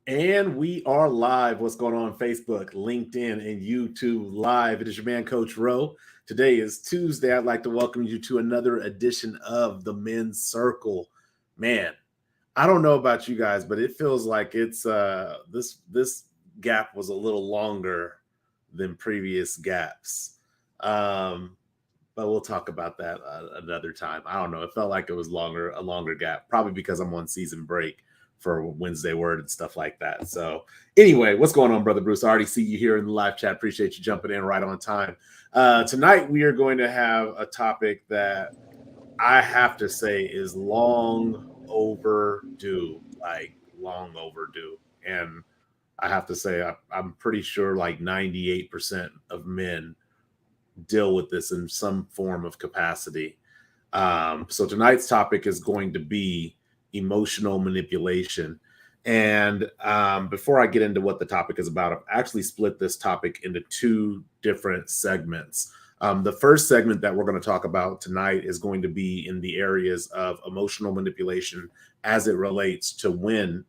And we are live. What's going on Facebook, LinkedIn, and YouTube live? It is your man, Coach Rowe. Today is Tuesday. I'd like to welcome you to another edition of the Men's Circle. Man, I don't know about you guys, but it feels like it's this gap was a little longer than previous gaps. Um, but we'll talk about that another time. I don't know. It felt like it was a longer gap, probably because I'm on season break for Wednesday Word and stuff like that. So anyway, what's going on, Brother Bruce? I already see you here in the live chat. Appreciate you jumping in right on time. Tonight, we are going to have a topic that I have to say is long overdue, like long overdue. And I have to say, I'm pretty sure like 98% of men deal with this in some form of capacity. So tonight's topic is going to be emotional manipulation. And before I get into what the topic is about, I've actually split this topic into two different segments. The first segment that we're going to talk about tonight is going to be in the areas of emotional manipulation as it relates to women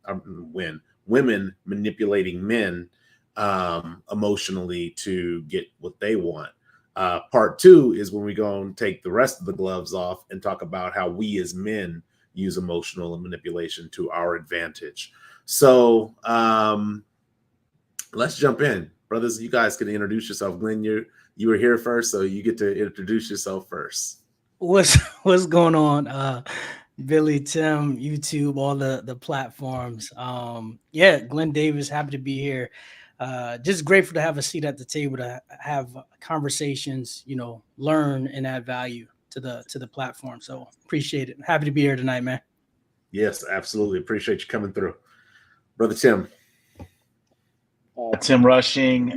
manipulating men emotionally to get what they want. Part two is when we go and take the rest of the gloves off and talk about how we as men use emotional manipulation to our advantage. So let's jump in. Brothers, you guys can introduce yourself. Glenn, you were here first, so you get to introduce yourself first. What's going on? Billy, Tim, YouTube, all the platforms. Yeah, Glenn Davis, happy to be here. Just grateful to have a seat at the table to have conversations, learn and add value to the platform. So appreciate it. Happy to be here tonight, man. Yes, absolutely. Appreciate you coming through. Brother Tim. Tim Rushing,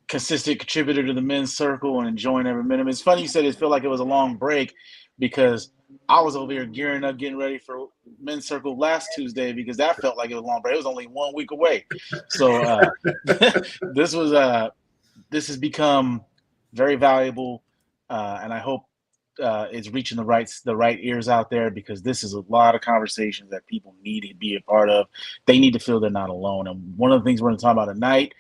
consistent contributor to the men's circle and enjoying every minute. It's funny you said it felt like it was a long break because I was over here gearing up, getting ready for men's circle last Tuesday because that felt like it was a long break. It was only 1 week away. So this has become very valuable, and I hope it's reaching the right ears out there because this is a lot of conversations that people need to be a part of. They need to feel they're not alone. And one of the things we're going to talk about tonight,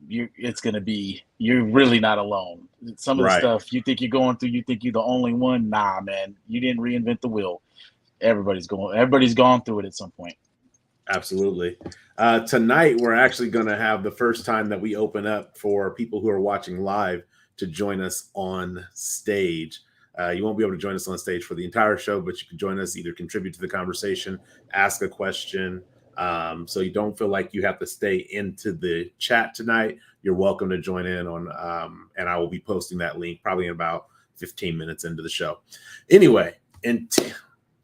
it's going to be you're really not alone. Some of the stuff you think you're going through, you think you're the only one. Nah, man, you didn't reinvent the wheel. Everybody's gone through it at some point. Absolutely. Tonight, we're actually going to have the first time that we open up for people who are watching live to join us on stage. You won't be able to join us on stage for the entire show, but you can join us, either contribute to the conversation, ask a question. So you don't feel like you have to stay into the chat tonight. You're welcome to join in on, and I will be posting that link probably in about 15 minutes into the show. Anyway,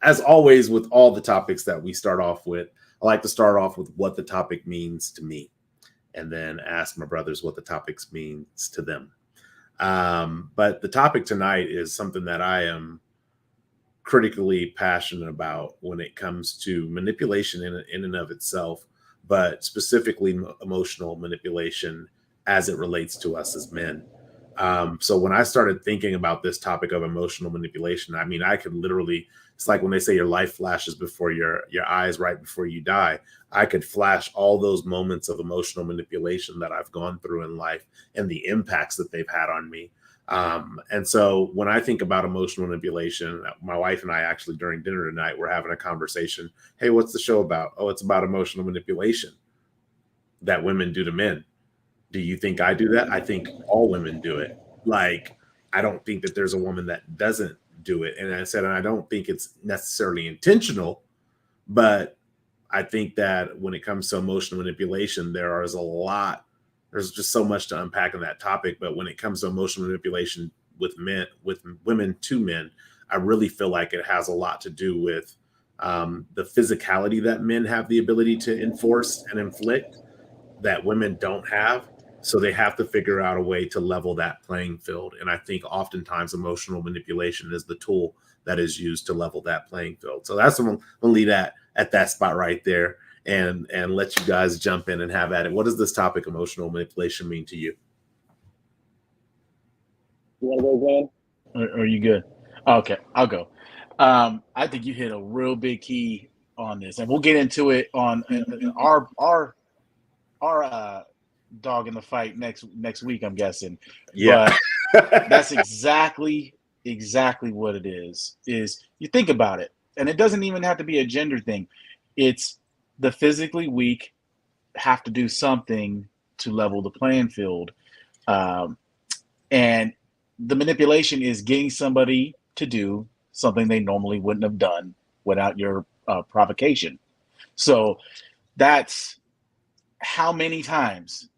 as always, with all the topics that we start off with, I like to start off with what the topic means to me, and then ask my brothers what the topics means to them. But the topic tonight is something that I am critically passionate about when it comes to manipulation in and of itself, but specifically emotional manipulation as it relates to us as men. So when I started thinking about this topic of emotional manipulation, I mean, I could literally, it's like when they say your life flashes before your eyes right before you die. I could flash all those moments of emotional manipulation that I've gone through in life and the impacts that they've had on me. And so when I think about emotional manipulation, my wife and I actually during dinner tonight, we're having a conversation. Hey, what's the show about? Oh, it's about emotional manipulation that women do to men. Do you think I do that? I think all women do it. Like, I don't think that there's a woman that doesn't do it. And I said, and I don't think it's necessarily intentional, but I think that when it comes to emotional manipulation, there's just so much to unpack in that topic. But when it comes to emotional manipulation with women to men, I really feel like it has a lot to do with the physicality that men have the ability to enforce and inflict that women don't have. So they have to figure out a way to level that playing field. And I think oftentimes emotional manipulation is the tool that is used to level that playing field. So that's what I'm gonna leave that at that spot right there and let you guys jump in and have at it. What does this topic, emotional manipulation, mean to you? You want to go, Glenn? Or are you good? Okay, I'll go. I think you hit a real big key on this, and we'll get into it on our dog in the fight next week, I'm guessing. Yeah. But that's exactly what it is you think about it, and it doesn't even have to be a gender thing. It's the physically weak have to do something to level the playing field, and the manipulation is getting somebody to do something they normally wouldn't have done without your provocation. So that's how many times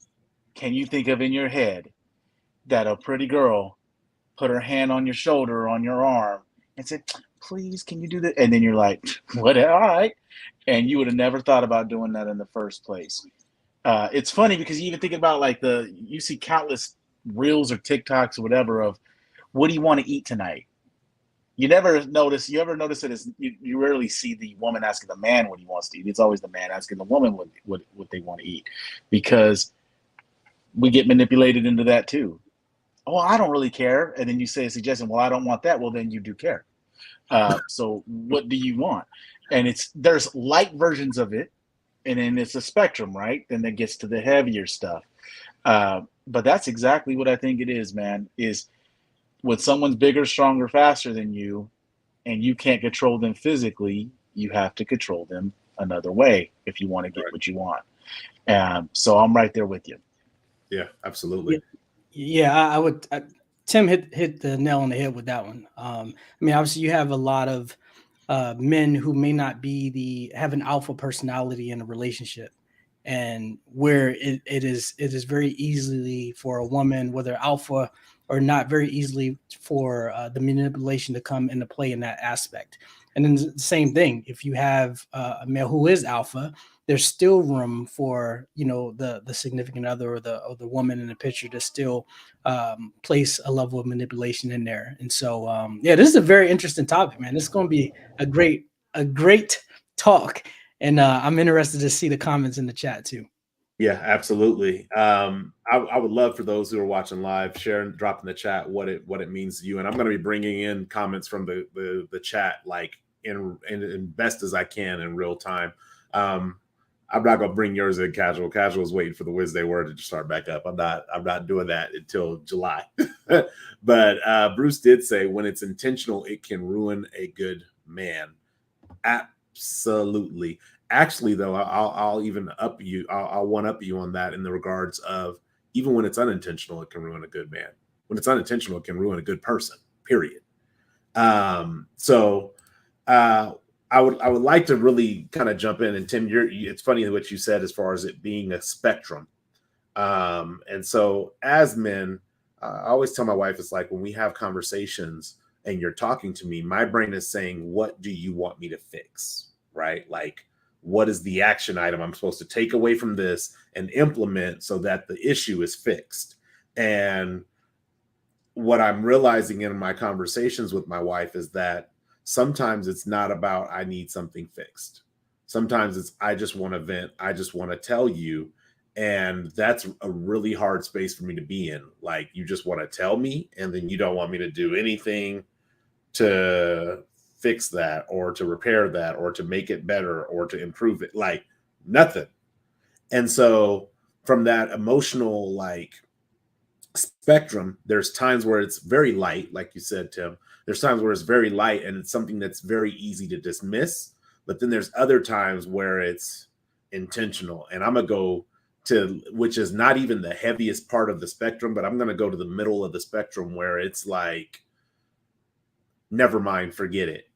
can you think of in your head that a pretty girl put her hand on your shoulder or on your arm and said, please, can you do that? And then you're like, what? All right. And you would have never thought about doing that in the first place. It's funny because you even think about like you see countless reels or TikToks or whatever of, what do you want to eat tonight? You ever notice that you rarely see the woman asking the man what he wants to eat. It's always the man asking the woman what they want to eat, because we get manipulated into that too. Oh, I don't really care. And then you say a suggestion, well, I don't want that. Well, then you do care. So what do you want? And there's light versions of it, and then it's a spectrum, right? Then it gets to the heavier stuff. But that's exactly what I think it is, man, is when someone's bigger, stronger, faster than you, and you can't control them physically, you have to control them another way if you want to get what you want. So I'm right there with you. Yeah, absolutely. Yeah, I would. Tim hit the nail on the head with that one. I mean, obviously, you have a lot of men who may not have an alpha personality in a relationship, and where it is very easily for a woman, whether alpha or not, very easily for the manipulation to come into play in that aspect. And then the same thing, if you have a male who is alpha, there's still room for the significant other or the woman in the picture to still place a level of manipulation in there. And so yeah, this is a very interesting topic, man. This is going to be a great talk, and I'm interested to see the comments in the chat too. Yeah, absolutely. I would love for those who are watching live, share and drop in the chat what it means to you. And I'm going to be bringing in comments from the chat like in best as I can in real time. I'm not going to bring yours in casual. Casual is waiting for the Wednesday word to start back up. I'm not doing that until July. But Bruce did say when it's intentional, it can ruin a good man. Absolutely. Actually, though, I'll even up you. I'll one up you on that in the regards of even when it's unintentional, it can ruin a good man. When it's unintentional, it can ruin a good person. Period. So I would like to really kind of jump in. And Tim, it's funny what you said as far as it being a spectrum. And so as men, I always tell my wife, it's like when we have conversations and you're talking to me, my brain is saying, what do you want me to fix? Right? Like, what is the action item I'm supposed to take away from this and implement so that the issue is fixed? And what I'm realizing in my conversations with my wife is that sometimes it's not about I need something fixed. Sometimes it's I just want to vent. I just want to tell you. And that's a really hard space for me to be in. Like, you just want to tell me, and then you don't want me to do anything to fix that or to repair that or to make it better or to improve it. Like, nothing. And so from that emotional like spectrum, there's times where it's very light, like you said, Tim. There's times where it's very light and it's something that's very easy to dismiss. But then there's other times where it's intentional. And I'm going to go to, which is not even the heaviest part of the spectrum, but I'm going to go to the middle of the spectrum where it's like, never mind, forget it.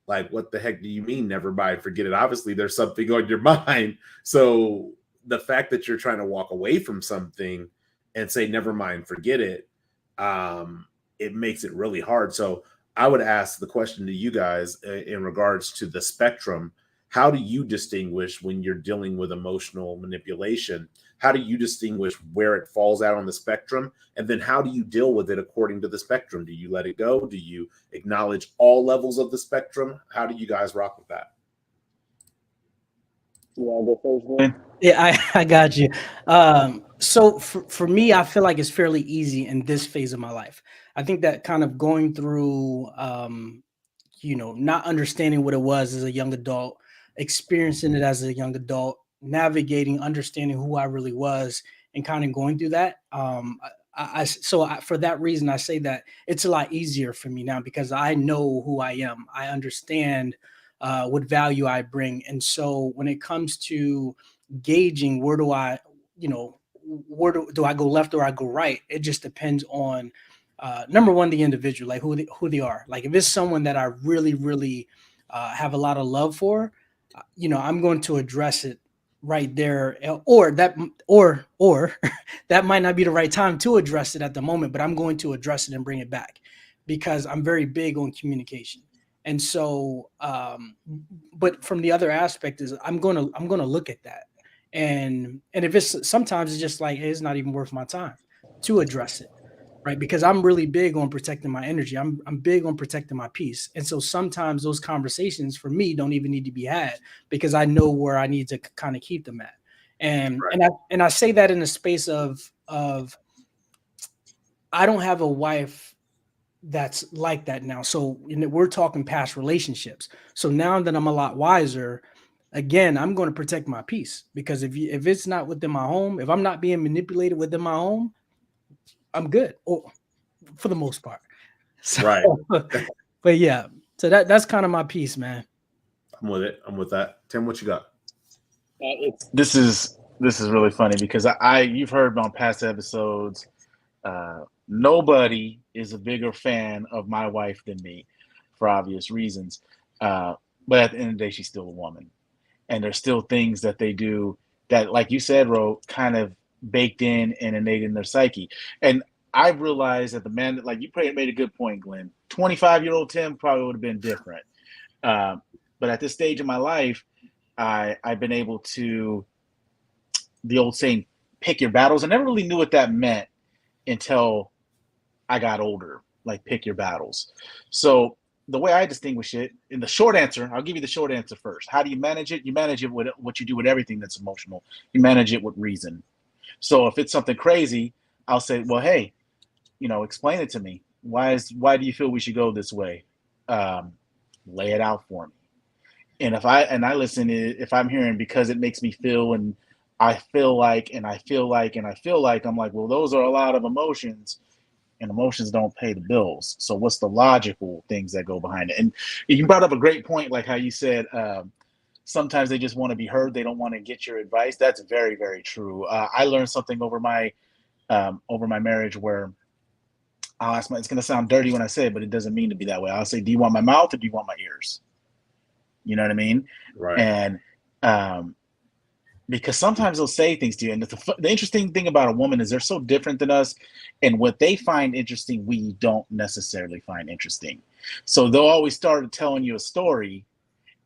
Like, what the heck do you mean, never mind, forget it? Obviously, there's something on your mind. So the fact that you're trying to walk away from something and say, never mind, forget it, it makes it really hard. So I would ask the question to you guys in regards to the spectrum. How do you distinguish when you're dealing with emotional manipulation? How do you distinguish where it falls out on the spectrum? And then how do you deal with it according to the spectrum? Do you let it go? Do you acknowledge all levels of the spectrum? How do you guys rock with that? Yeah, I got you. So for me, I feel like it's fairly easy in this phase of my life. I think that kind of going through not understanding what it was as a young adult, experiencing it as a young adult, navigating, understanding who I really was, and kind of going through that. For that reason, I say that it's a lot easier for me now because I know who I am. I understand what value I bring, and so when it comes to gauging where do I, where do I go left or I go right, it just depends on number one, the individual, like who they are. Like if it's someone that I really, really have a lot of love for, I'm going to address it right there, or that might not be the right time to address it at the moment, but I'm going to address it and bring it back because I'm very big on communication. And so, but from the other aspect is I'm gonna look at that, and if it's sometimes it's just like, hey, it's not even worth my time to address it, right? Because I'm really big on protecting my energy. I'm big on protecting my peace. And so sometimes those conversations for me don't even need to be had because I know where I need to kind of keep them at. And Right. and I say that in the space of I don't have a wife that's like that now. So we're talking past relationships. So now that I'm a lot wiser, again, I'm going to protect my peace because if it's not within my home, if I'm not being manipulated within my home, I'm good. Or for the most part. So, Right. but yeah, so that's kind of my piece, man. I'm with it. I'm with that. Tim, what you got? This is really funny because you've heard on past episodes. Nobody is a bigger fan of my wife than me, for obvious reasons. But at the end of the day, she's still a woman, and there's still things that they do that, like you said, Ro, kind of baked in and innate in their psyche. And I realized that the man, like you made a good point, Glenn. 25-year-old Tim probably would have been different. But at this stage of my life, I've been able to, the old saying, pick your battles. I never really knew what that meant until I got older, like pick your battles. So the way I distinguish it, in the short answer, I'll give you the short answer first. How do you manage it? You manage it with what you do with everything that's emotional. You manage it with reason. So if it's something crazy, I'll say, well, hey, explain it to me. Why do you feel we should go this way? Lay it out for me. And I listen, if I'm hearing because it makes me feel and I feel like and I feel like and I feel like, I'm like, well, those are a lot of emotions, and emotions don't pay the bills. So what's the logical things that go behind it? And you brought up a great point, like how you said, sometimes they just want to be heard. They don't want to get your advice. That's very, very true. I learned something over my marriage where I'll ask it's going to sound dirty when I say it, but it doesn't mean to be that way. I'll say, do you want my mouth or do you want my ears? You know what I mean? Right. And because sometimes they'll say things to you. And the interesting thing about a woman is they're so different than us. And what they find interesting, we don't necessarily find interesting. So they'll always start telling you a story,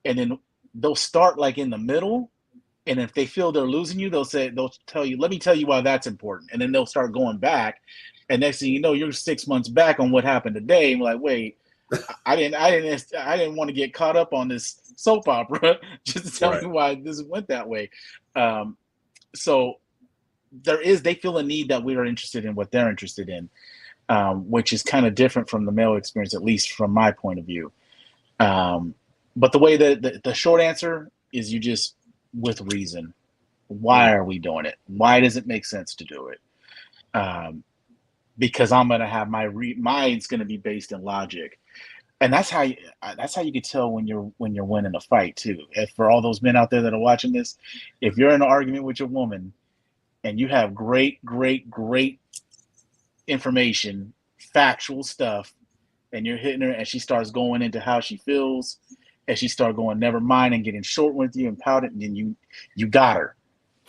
and then they'll start like in the middle. And if they feel they're losing you, they'll tell you, let me tell you why that's important. And then they'll start going back. And next thing you know, you're 6 months back on what happened today. And we're like, wait, I didn't want to get caught up on this soap opera just to tell me why this went that way. So they feel a need that we are interested in what they're interested in, which is kind of different from the male experience, at least from my point of view. But the way that the short answer is, you just, with reason. Why are we doing it? Why does it make sense to do it? Because I'm going to have mine's going to be based in logic. And that's how you can tell when you're winning a fight too. If for all those men out there that are watching this, if you're in an argument with your woman and you have great information, factual stuff, and you're hitting her and she starts going into how she feels, and she starts going, never mind, and getting short with you and pouting, and then you got her.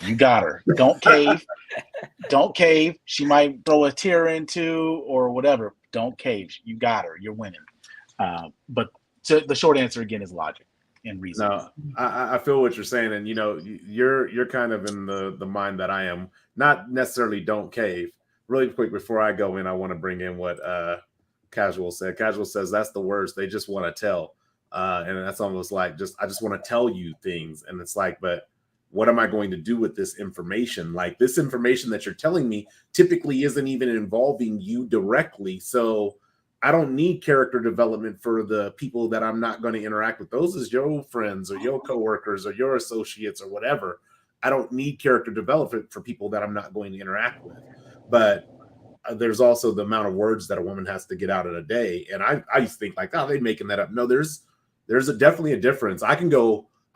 You got her. Don't cave. Don't cave. She might throw a tear into or whatever. Don't cave. You got her. You're winning. But the short answer again is logic and reason. No, I feel what you're saying, and you're kind of in the mind that I am. Not necessarily don't cave. Really quick before I go in, I want to bring in what Casual said. Casual says that's the worst. They just want to tell, and that's almost like I just want to tell you things, and it's like, but what am I going to do with this information? Like, this information that you're telling me typically isn't even involving you directly, so I don't need character development for the people that I'm not going to interact with. Those is your friends or your coworkers or your associates or whatever. I don't need character development for people that I'm not going to interact with. But there's also the amount of words that a woman has to get out in a day. And I used to think like, oh, they're making that up. No, there's definitely a difference. I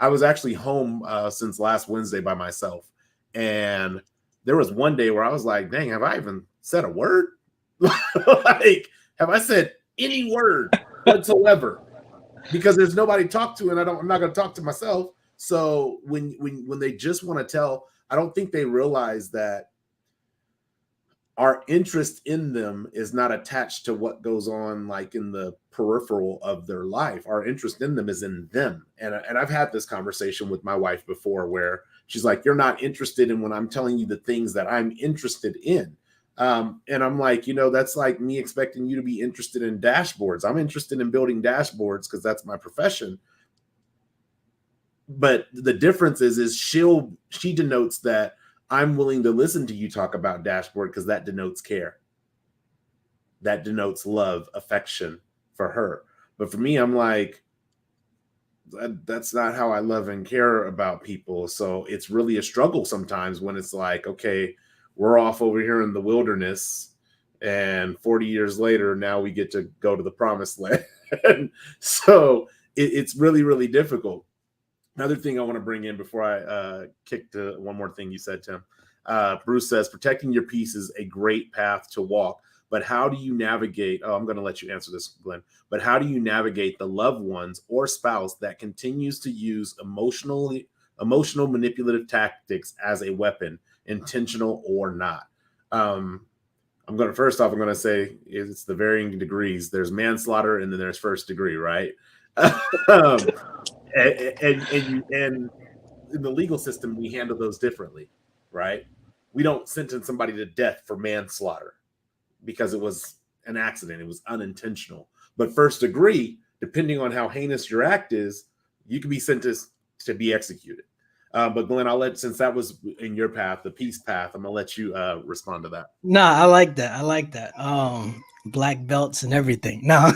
was actually home since last Wednesday by myself. And there was one day where I was like, dang, have I even said a word? Like, have I said any word whatsoever? Because there's nobody to talk to, and I'm not going to talk to myself. So when they just want to tell, I don't think they realize that our interest in them is not attached to what goes on like in the peripheral of their life. Our interest in them is in them. And I've had this conversation with my wife before where she's like, you're not interested in when I'm telling you the things that I'm interested in. And I'm like, that's like me expecting you to be interested in dashboards. I'm interested in building dashboards because that's my profession. But the difference is she denotes that I'm willing to listen to you talk about dashboard because that denotes care. That denotes love, affection for her. But for me, I'm like, that's not how I love and care about people. So it's really a struggle sometimes when it's like, okay, we're off over here in the wilderness and 40 years later, now we get to go to the promised land. So it's really, really difficult. Another thing I want to bring in before I kick to one more thing you said, Tim. Bruce says, protecting your peace is a great path to walk. But how do you navigate? Oh, I'm going to let you answer this, Glenn. But how do you navigate the loved ones or spouse that continues to use emotional manipulative tactics as a weapon, intentional or not? I'm going to say it's the varying degrees. There's manslaughter and then there's first degree, right? And in the legal system, we handle those differently, right? We don't sentence somebody to death for manslaughter because it was an accident. It was unintentional. But first degree, depending on how heinous your act is, you can be sentenced to be executed. But Glenn, since that was in your path, the peace path, I'm gonna let you respond to that. Nah, I like that. Black belts and everything. No,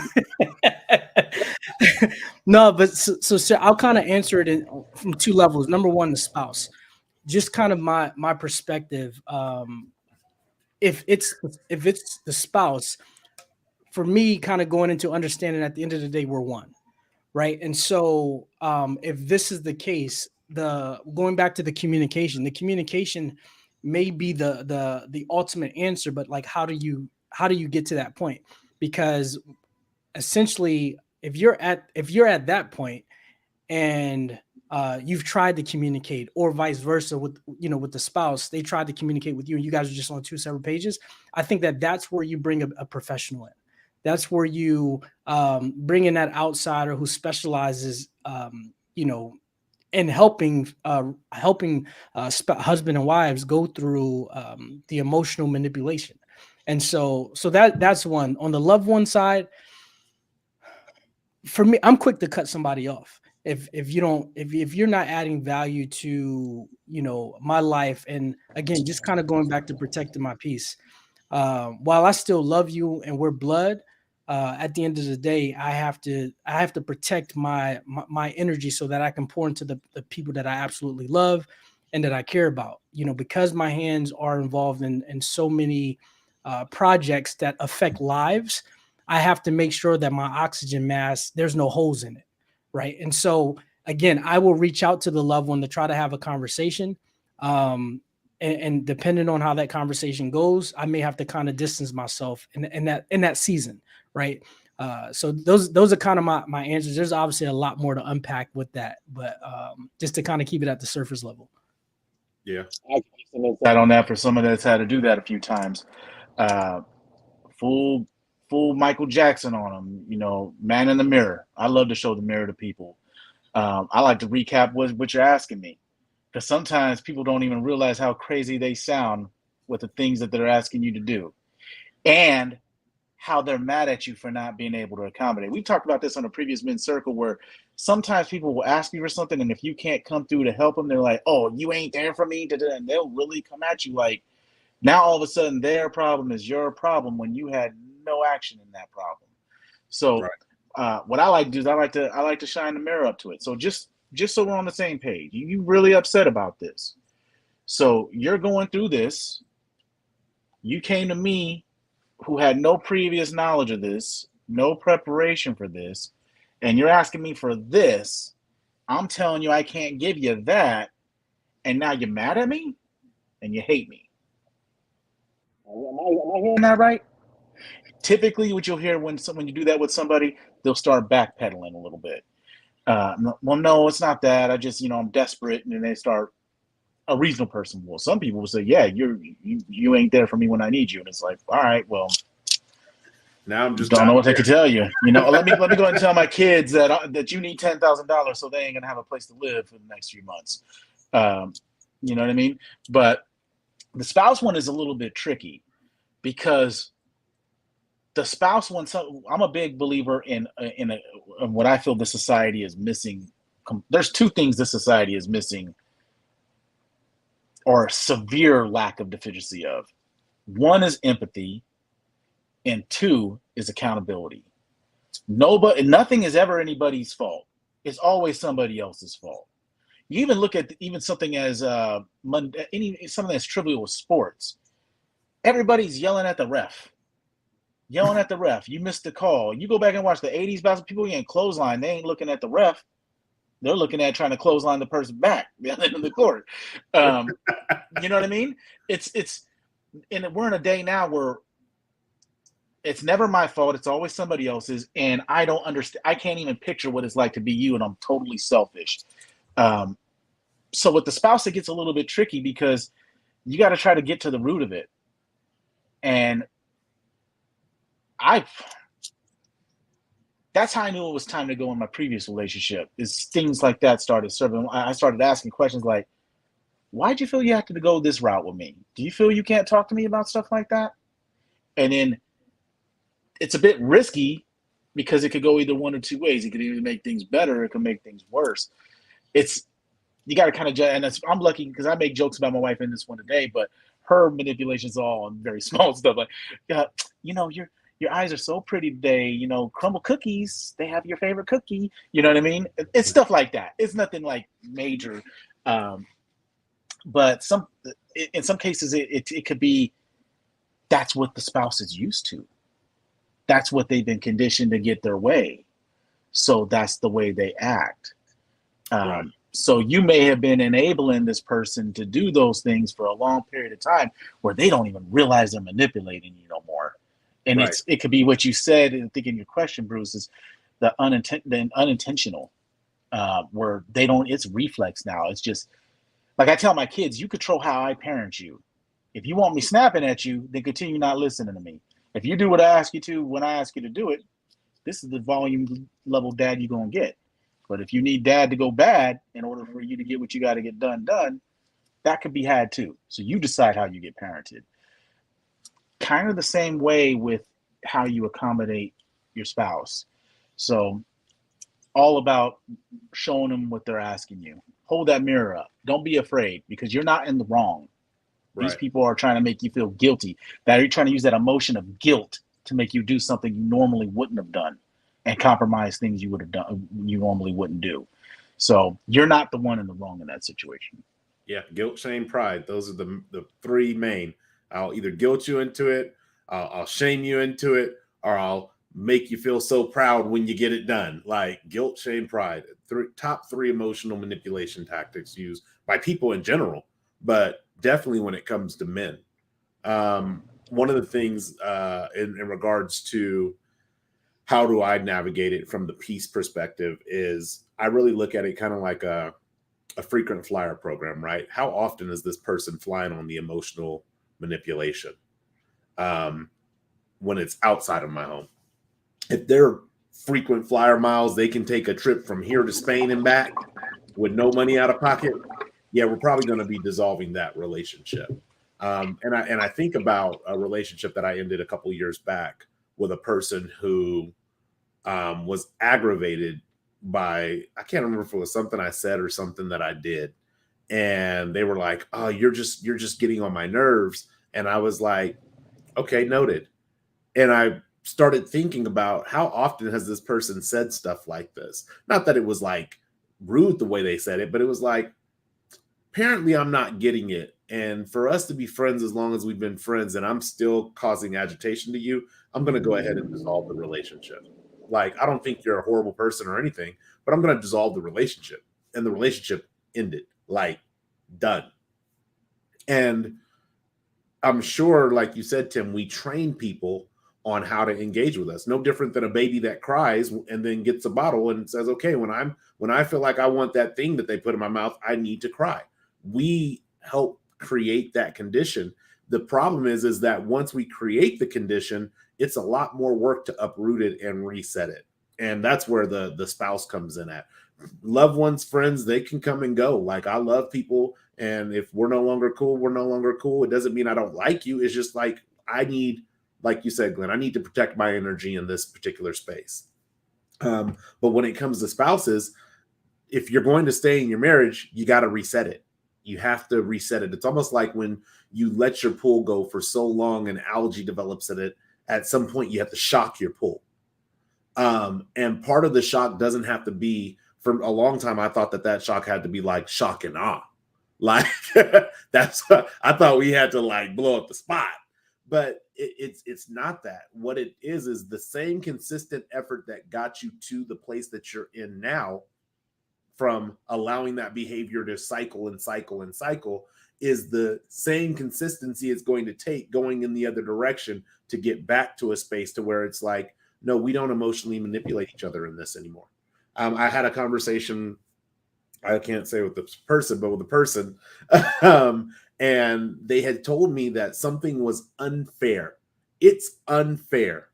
no, but so I'll kind of answer it from two levels. Number one, the spouse. Just kind of my perspective. If it's the spouse, for me, kind of going into understanding at the end of the day, we're one, right? And so, if this is the case, going back to the communication may be the ultimate answer, but like, how do you get to that point? Because essentially, if you're at that point and you've tried to communicate, or vice versa with the spouse, they tried to communicate with you and you guys are just on two separate pages, I think that's where you bring a professional in. That's where you bring in that outsider who specializes in helping husband and wives go through the emotional manipulation. And so that's one. On the loved one side, for me, I'm quick to cut somebody off if you're not adding value to my life. And again, just kind of going back to protecting my peace. While I still love you and we're blood, at the end of the day, I have to protect my energy so that I can pour into the people that I absolutely love and that I care about. Because my hands are involved in so many projects that affect lives, I have to make sure that my oxygen mask, there's no holes in it, right? And so again, I will reach out to the loved one to try to have a conversation. And depending on how that conversation goes, I may have to kind of distance myself in that season, right? So those are kind of my answers. There's obviously a lot more to unpack with that, but just to kind of keep it at the surface level. Yeah, I can give some insight on that for someone that's had to do that a few times. Full Michael Jackson on them, man in the mirror. I love to show the mirror to people. I like to recap what you're asking me, because sometimes people don't even realize how crazy they sound with the things that they're asking you to do, and how they're mad at you for not being able to accommodate. We talked about this on a previous men's circle, where sometimes people will ask you for something, and if you can't come through to help them, they're like, "Oh, you ain't there for me," and they'll really come at you like, now all of a sudden their problem is your problem when you had no action in that problem. So what I like to do is I like to shine the mirror up to it. So just so we're on the same page, you really upset about this. So you're going through this. You came to me who had no previous knowledge of this, no preparation for this, and you're asking me for this. I'm telling you I can't give you that, and now you're mad at me and you hate me. Am I hearing that right? Typically, what you'll hear when you do that with somebody, they'll start backpedaling a little bit. Well, no, it's not that. I just, I'm desperate, and then they start. A reasonable person will. Some people will say, "Yeah, you ain't there for me when I need you," and it's like, all right, well, now I'm just don't know what there. I could tell you. Let me go ahead and tell my kids that you need $10,000, so they ain't gonna have a place to live for the next few months. You know what I mean? But the spouse one is a little bit tricky because the spouse one. I'm a big believer in what I feel the society is missing. There's two things this society is missing, or severe lack of deficiency of. One is empathy, and two is accountability. Nothing is ever anybody's fault. It's always somebody else's fault. You even look at even something as something as trivial with sports. Everybody's yelling at the ref. You missed the call. You go back and watch the 80s basketball, people ain't clothesline. They ain't looking at the ref. They're looking at trying to clothesline the person back the other end of the court. You know what I mean? And we're in a day now where it's never my fault. It's always somebody else's. And I don't understand. I can't even picture what it's like to be you. And I'm totally selfish. So with the spouse, it gets a little bit tricky because you got to try to get to the root of it. And that's how I knew it was time to go in my previous relationship, is things like that started serving. I started asking questions like, why'd you feel you have to go this route with me? Do you feel you can't talk to me about stuff like that? And then it's a bit risky because it could go either one or two ways. It could either make things better, or it could make things worse. You got to kind of judge. And I'm lucky because I make jokes about my wife in this one today, but her manipulation is all on very small stuff. Like, your eyes are so pretty today. Crumble cookies. They have your favorite cookie. You know what I mean? It's stuff like that. It's nothing like major. But in some cases, it could be that's what the spouse is used to. That's what they've been conditioned to get their way. So that's the way they act. Right. So you may have been enabling this person to do those things for a long period of time where they don't even realize they're manipulating you no more. And Right. it could be what you said, and I think in your question, Bruce, is the unintentional, where they don't, it's reflex now. It's just like I tell my kids, you control how I parent you. If you want me snapping at you, then continue not listening to me. If you do what I ask you to when I ask you to do it, this is the volume level dad you're going to get. But if you need dad to go bad in order for you to get what you got to get done, that could be had too. So you decide how you get parented. Kind of the same way with how you accommodate your spouse. So all about showing them what they're asking you. Hold that mirror up. Don't be afraid, because you're not in the wrong. Right. These people are trying to make you feel guilty. That you're trying to use that emotion of guilt to make you do something you normally wouldn't have done, and compromise things you would have done you normally wouldn't do. So you're not the one in the wrong in that situation. Yeah, guilt, shame, pride. Those are the three main. I'll either guilt you into it, I'll shame you into it, or I'll make you feel so proud when you get it done. Like guilt, shame, pride. Top three emotional manipulation tactics used by people in general, but definitely when it comes to men. One of the things in regards to how do I navigate it from the peace perspective is I really look at it kind of like a frequent flyer program, right? How often is this person flying on the emotional manipulation when it's outside of my home? If they're frequent flyer miles, they can take a trip from here to Spain and back with no money out of pocket. Yeah, we're probably going to be dissolving that relationship. And I think about a relationship that I ended a couple years back with a person who was aggravated by, I can't remember if it was something I said or something that I did. And they were like, "Oh, you're just getting on my nerves." And I was like, "Okay, noted." And I started thinking about how often has this person said stuff like this. Not that it was like rude the way they said it, but it was like, apparently I'm not getting it. And for us to be friends as long as we've been friends and I'm still causing agitation to you, I'm going to go ahead and dissolve the relationship. Like, I don't think you're a horrible person or anything, but I'm going to dissolve the relationship. And the relationship ended, like, done. And I'm sure, like you said, Tim, we train people on how to engage with us. No different than a baby that cries and then gets a bottle and says, okay, when I feel like I want that thing that they put in my mouth, I need to cry. We help create that condition. The problem is that once we create the condition, it's a lot more work to uproot it and reset it. And that's where the spouse comes in at. Loved ones, friends, they can come and go. Like, I love people, and if we're no longer cool, we're no longer cool. It doesn't mean I don't like you. It's just like, I need, like you said, Glenn, I need to protect my energy in this particular space. But when it comes to spouses, if you're going to stay in your marriage, you got to reset it. You have to reset it. It's almost like when you let your pool go for so long and algae develops in it, at some point you have to shock your pool. And part of the shock doesn't have to be, for a long time, I thought that shock had to be like shock and awe. Like, that's what I thought, we had to like blow up the spot. But it's not that. What it is the same consistent effort that got you to the place that you're in now, from allowing that behavior to cycle and cycle and cycle, is the same consistency it's going to take going in the other direction to get back to a space to where it's like, no, we don't emotionally manipulate each other in this anymore. I had a conversation, I can't say with the person, but with the person, and they had told me that something was unfair. It's unfair.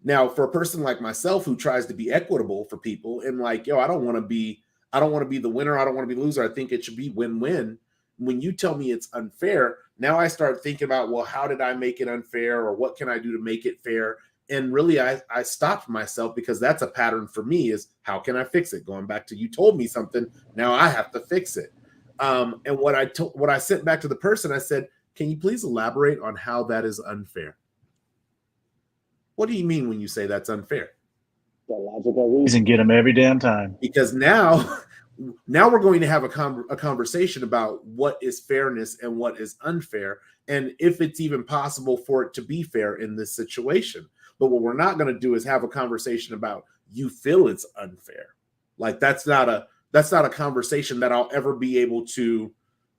Now, for a person like myself who tries to be equitable for people, and like, yo, I don't want to be the winner, I don't want to be the loser, I think it should be win-win. When you tell me it's unfair, now I start thinking about, well, how did I make it unfair, or what can I do to make it fair? And really, I stopped myself, because that's a pattern for me, is how can I fix it? Going back to, you told me something, now I have to fix it. And what I sent back to the person, I said, can you please elaborate on how that is unfair? What do you mean when you say that's unfair? The logical reason, get them every damn time. Because now we're going to have a conversation about what is fairness and what is unfair, and if it's even possible for it to be fair in this situation. But what we're not going to do is have a conversation about, you feel it's unfair. Like, that's not a conversation that I'll ever be able to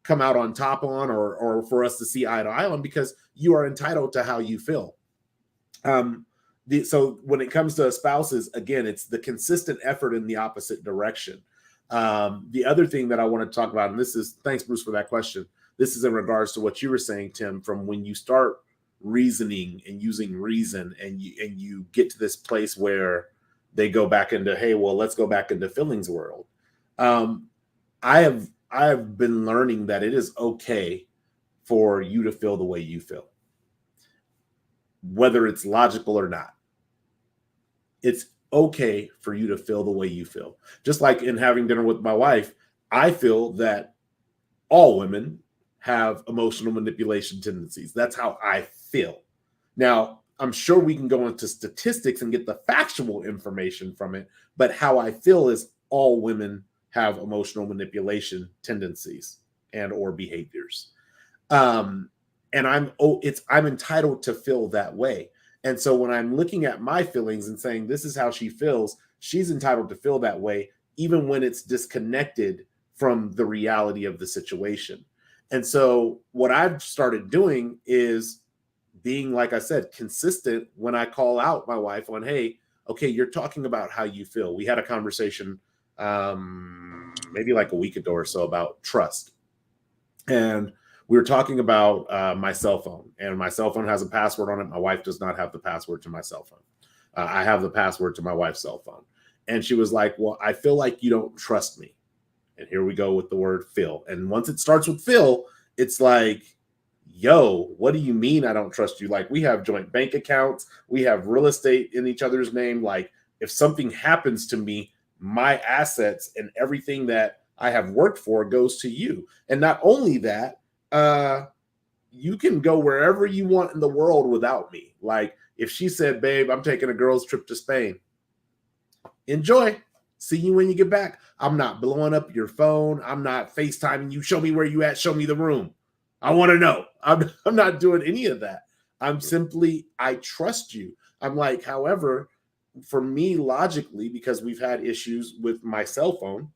come out on top on, or for us to see eye to eye on, because you are entitled to how you feel. So when it comes to spouses, again, it's the consistent effort in the opposite direction. The other thing that I want to talk about, and this is, thanks, Bruce, for that question. This is in regards to what you were saying, Tim, from when you start reasoning and using reason, and you get to this place where they go back into, hey, well, let's go back into feelings world. I have been learning that it is okay for you to feel the way you feel, whether it's logical or not. It's okay for you to feel the way you feel. Just like in having dinner with my wife, I feel that all women have emotional manipulation tendencies. That's how I feel. Now, I'm sure we can go into statistics and get the factual information from it, but how I feel is all women have emotional manipulation tendencies and or behaviors. And I'm entitled to feel that way. And so when I'm looking at my feelings and saying, this is how she feels, she's entitled to feel that way, even when it's disconnected from the reality of the situation. And so what I've started doing is being, like I said, consistent when I call out my wife on, hey, okay, you're talking about how you feel. We had a conversation maybe like a week ago or so about trust. And we were talking about my cell phone, and my cell phone has a password on it. My wife does not have the password to my cell phone. I have the password to my wife's cell phone. And she was like, well, I feel like you don't trust me. And here we go with the word feel. And once it starts with feel, it's like, yo, what do you mean I don't trust you? Like, we have joint bank accounts. We have real estate in each other's name. Like, if something happens to me, my assets and everything that I have worked for goes to you. And not only that, you can go wherever you want in the world without me. Like, If she said, babe, I'm taking a girls trip to Spain, enjoy. See you when you get back. I'm not blowing up your phone. I'm not FaceTiming you. Show me where you at. Show me the room. I want to know. I'm not doing any of that. I'm simply, I trust you. I'm like, however, for me, logically, because we've had issues with my cell phone,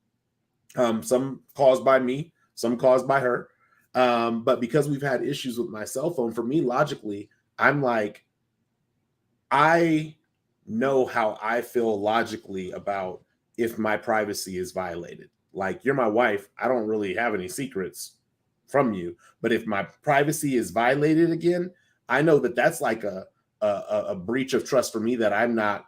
some caused by me, some caused by her. But because we've had issues with my cell phone, for me, logically, I'm like, I know how I feel logically about if my privacy is violated. Like, you're my wife. I don't really have any secrets from you. But if my privacy is violated again, I know that that's like a breach of trust for me, that I'm not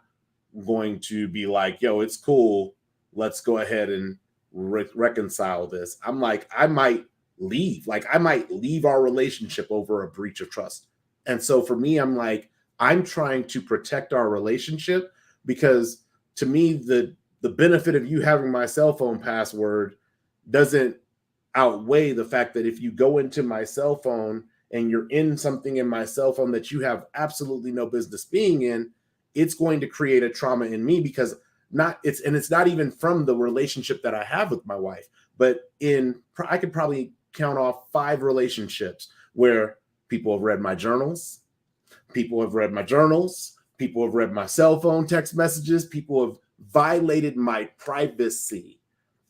going to be like, yo, it's cool. Let's go ahead and reconcile this. I'm like, I might leave. Like, I might leave our relationship over a breach of trust. And so for me, I'm like, I'm trying to protect our relationship, because to me, the benefit of you having my cell phone password doesn't outweigh the fact that if you go into my cell phone and you're in something in my cell phone that you have absolutely no business being in, it's going to create a trauma in me, because it's not even from the relationship that I have with my wife, but I could probably count off 5 relationships where people have read my journals. People have read my cell phone text messages. People have violated my privacy.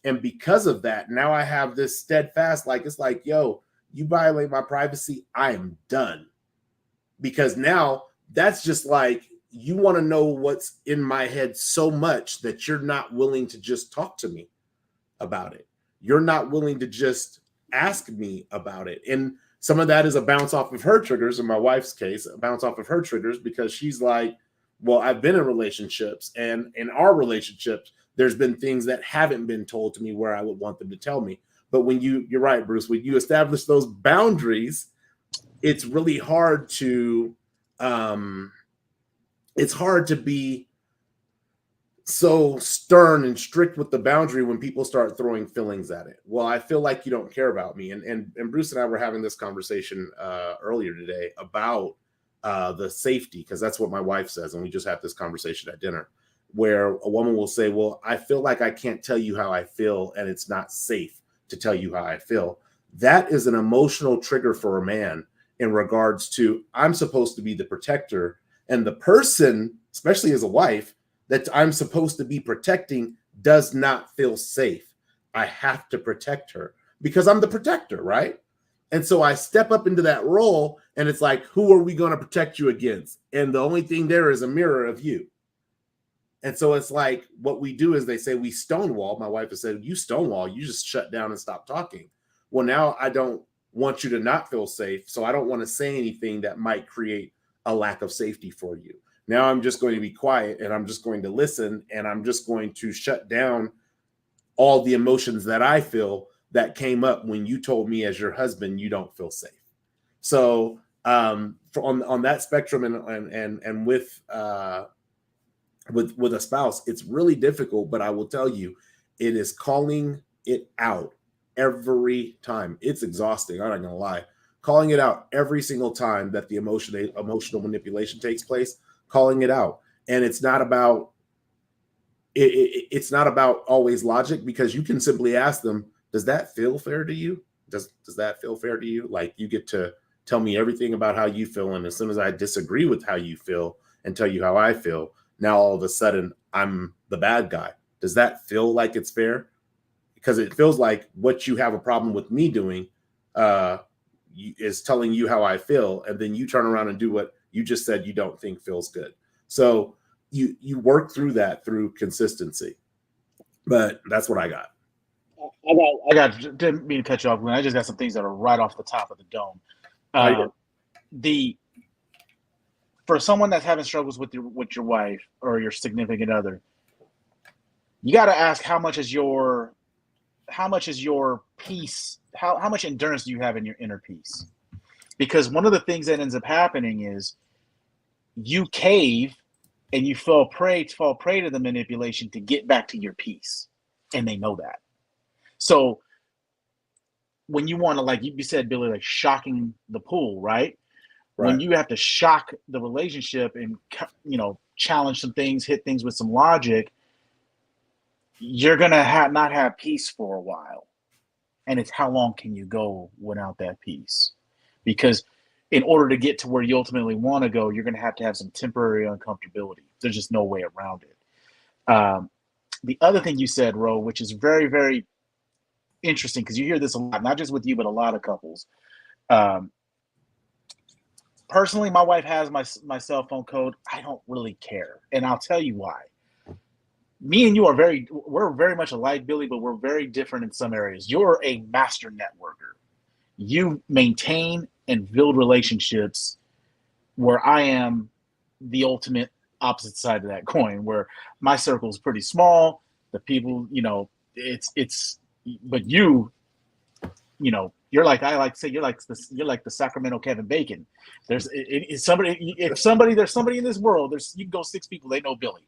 And because of that, now I have this steadfast, like, it's like, yo, you violate my privacy, I am done. Because now that's just like, you want to know what's in my head so much that you're not willing to just talk to me about it. You're not willing to just ask me about it. And some of that is a bounce off of her triggers. In my wife's case, a bounce off of her triggers, because she's like, well, I've been in relationships, and in our relationships, there's been things that haven't been told to me where I would want them to tell me. But when you're right, Bruce, when you establish those boundaries, it's really hard to, be so stern and strict with the boundary when people start throwing feelings at it. Well, I feel like you don't care about me. And Bruce and I were having this conversation earlier today about the safety, because that's what my wife says. And we just had this conversation at dinner, where a woman will say, well, I feel like I can't tell you how I feel, and it's not safe to tell you how I feel. That is an emotional trigger for a man, in regards to, I'm supposed to be the protector, and the person, especially as a wife, that I'm supposed to be protecting does not feel safe. I have to protect her because I'm the protector, right? And so I step up into that role, and it's like, who are we going to protect you against? And the only thing there is a mirror of you. And so it's like, what we do is, they say we stonewall. My wife has said, you stonewall, you just shut down and stop talking. Well, now I don't want you to not feel safe, so I don't want to say anything that might create a lack of safety for you. Now I'm just going to be quiet, and I'm just going to listen, and I'm just going to shut down all the emotions that I feel that came up when you told me, as your husband, you don't feel safe. So on that spectrum, and with a spouse, it's really difficult. But I will tell you, it is calling it out every time. It's exhausting. I'm not gonna lie. Calling it out every single time that the emotional manipulation takes place, calling it out. And it's not about it's not about always logic, because you can simply ask them, does that feel fair to you? Does that feel fair to you? Like, you get to tell me everything about how you feel, and as soon as I disagree with how you feel and tell you how I feel, now all of a sudden I'm the bad guy. Does that feel like it's fair? Because it feels like what you have a problem with me doing is telling you how I feel, and then you turn around and do what you just said you don't think feels good. So you work through that through consistency. But that's what I got. I got. Didn't mean to cut you off, Glenn. I just got some things that are right off the top of the dome. For someone that's having struggles with your wife or your significant other, you got to ask, how much is your peace? How much endurance do you have in your inner peace? Because one of the things that ends up happening is you cave and you fall prey to the manipulation to get back to your peace, and they know that. So when you want to, like you said, Billy, like shocking the pool, right? When you have to shock the relationship and, you know, challenge some things, hit things with some logic, you're going to not have peace for a while. And it's how long can you go without that peace? Because in order to get to where you ultimately want to go, you're going to have some temporary uncomfortability. There's just no way around it. The other thing you said, Ro, which is very, very interesting, because you hear this a lot, not just with you, but a lot of couples. Personally, my wife has my cell phone code. I don't really care. And I'll tell you why. Me and you we're very much alike, Billy, but we're very different in some areas. You're a master networker. You maintain and build relationships, where I am the ultimate opposite side of that coin, where my circle is pretty small. The people, you know, but you know, you're like, I like to say, you're like the Sacramento Kevin Bacon. There's somebody in this world. You can go 6 people, they know Billy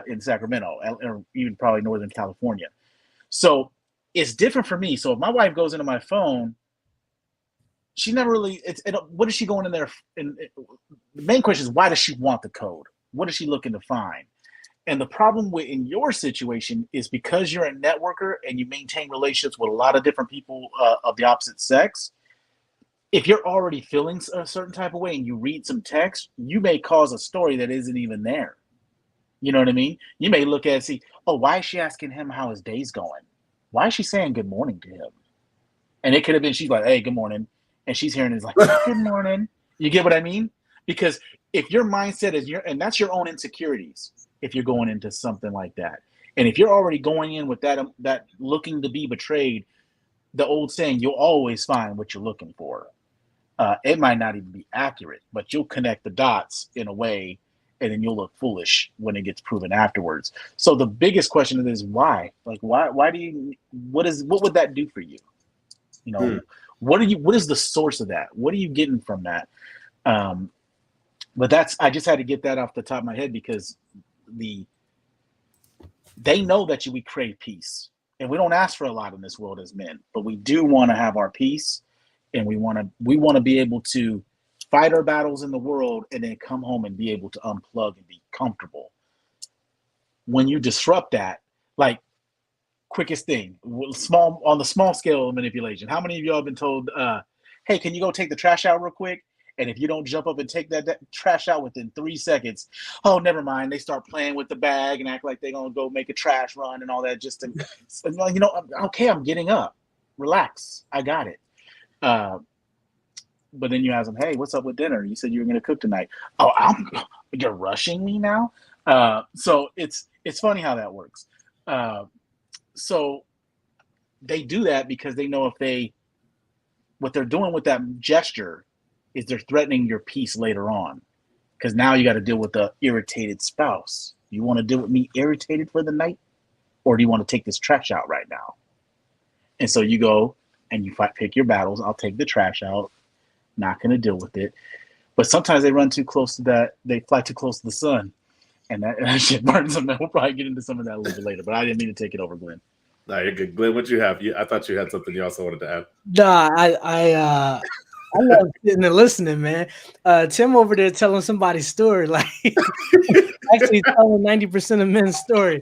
in Sacramento, or even probably Northern California. So it's different for me. So if my wife goes into my phone, she never really. What is she going in there? And the main question is, why does she want the code? What is she looking to find? And the problem in your situation is, because you're a networker and you maintain relationships with a lot of different people of the opposite sex. If you're already feeling a certain type of way and you read some text, you may cause a story that isn't even there. You know what I mean? You may look at it and see, oh, why is she asking him how his day's going? Why is she saying good morning to him? And it could have been, she's like, hey, good morning. And she's hearing it like, good morning. You get what I mean? Because if your mindset is and that's your own insecurities, if you're going into something like that. And if you're already going in with that looking to be betrayed, the old saying, you'll always find what you're looking for. It might not even be accurate, but you'll connect the dots in a way, and then you'll look foolish when it gets proven afterwards. So the biggest question is why? Like, why do you, what would that do for you? You know, what is the source of that? What are you getting from that? But I just had to get that off the top of my head, because they know that we crave peace, and we don't ask for a lot in this world as men, but we do want to have our peace, and we want to be able to fight our battles in the world and then come home and be able to unplug and be comfortable. When you disrupt that, like, quickest thing, on the small scale of manipulation. How many of y'all have been told, hey, can you go take the trash out real quick? And if you don't jump up and take that trash out within 3 seconds, oh, never mind. They start playing with the bag and act like they're going to go make a trash run and all that. Just to, you know, okay, I'm getting up. Relax. I got it. But then you ask them, hey, what's up with dinner? You said you were going to cook tonight. Oh, you're rushing me now? So it's funny how that works. So they do that because they know what they're doing with that gesture is they're threatening your peace later on, because now you got to deal with the irritated spouse. You want to deal with me irritated for the night, or do you want to take this trash out right now? And so you go and you pick your battles. I'll take the trash out. Not going to deal with it. But sometimes they run too close to that. They fly too close to the sun, and that shit burns them. We'll probably get into some of that a little bit later, but I didn't mean to take it over, Glenn. No, you're good. Glenn, what you have? I thought you had something you also wanted to add. Nah, I love sitting and listening, man. Tim over there telling somebody's story, like actually telling 90% of men's story.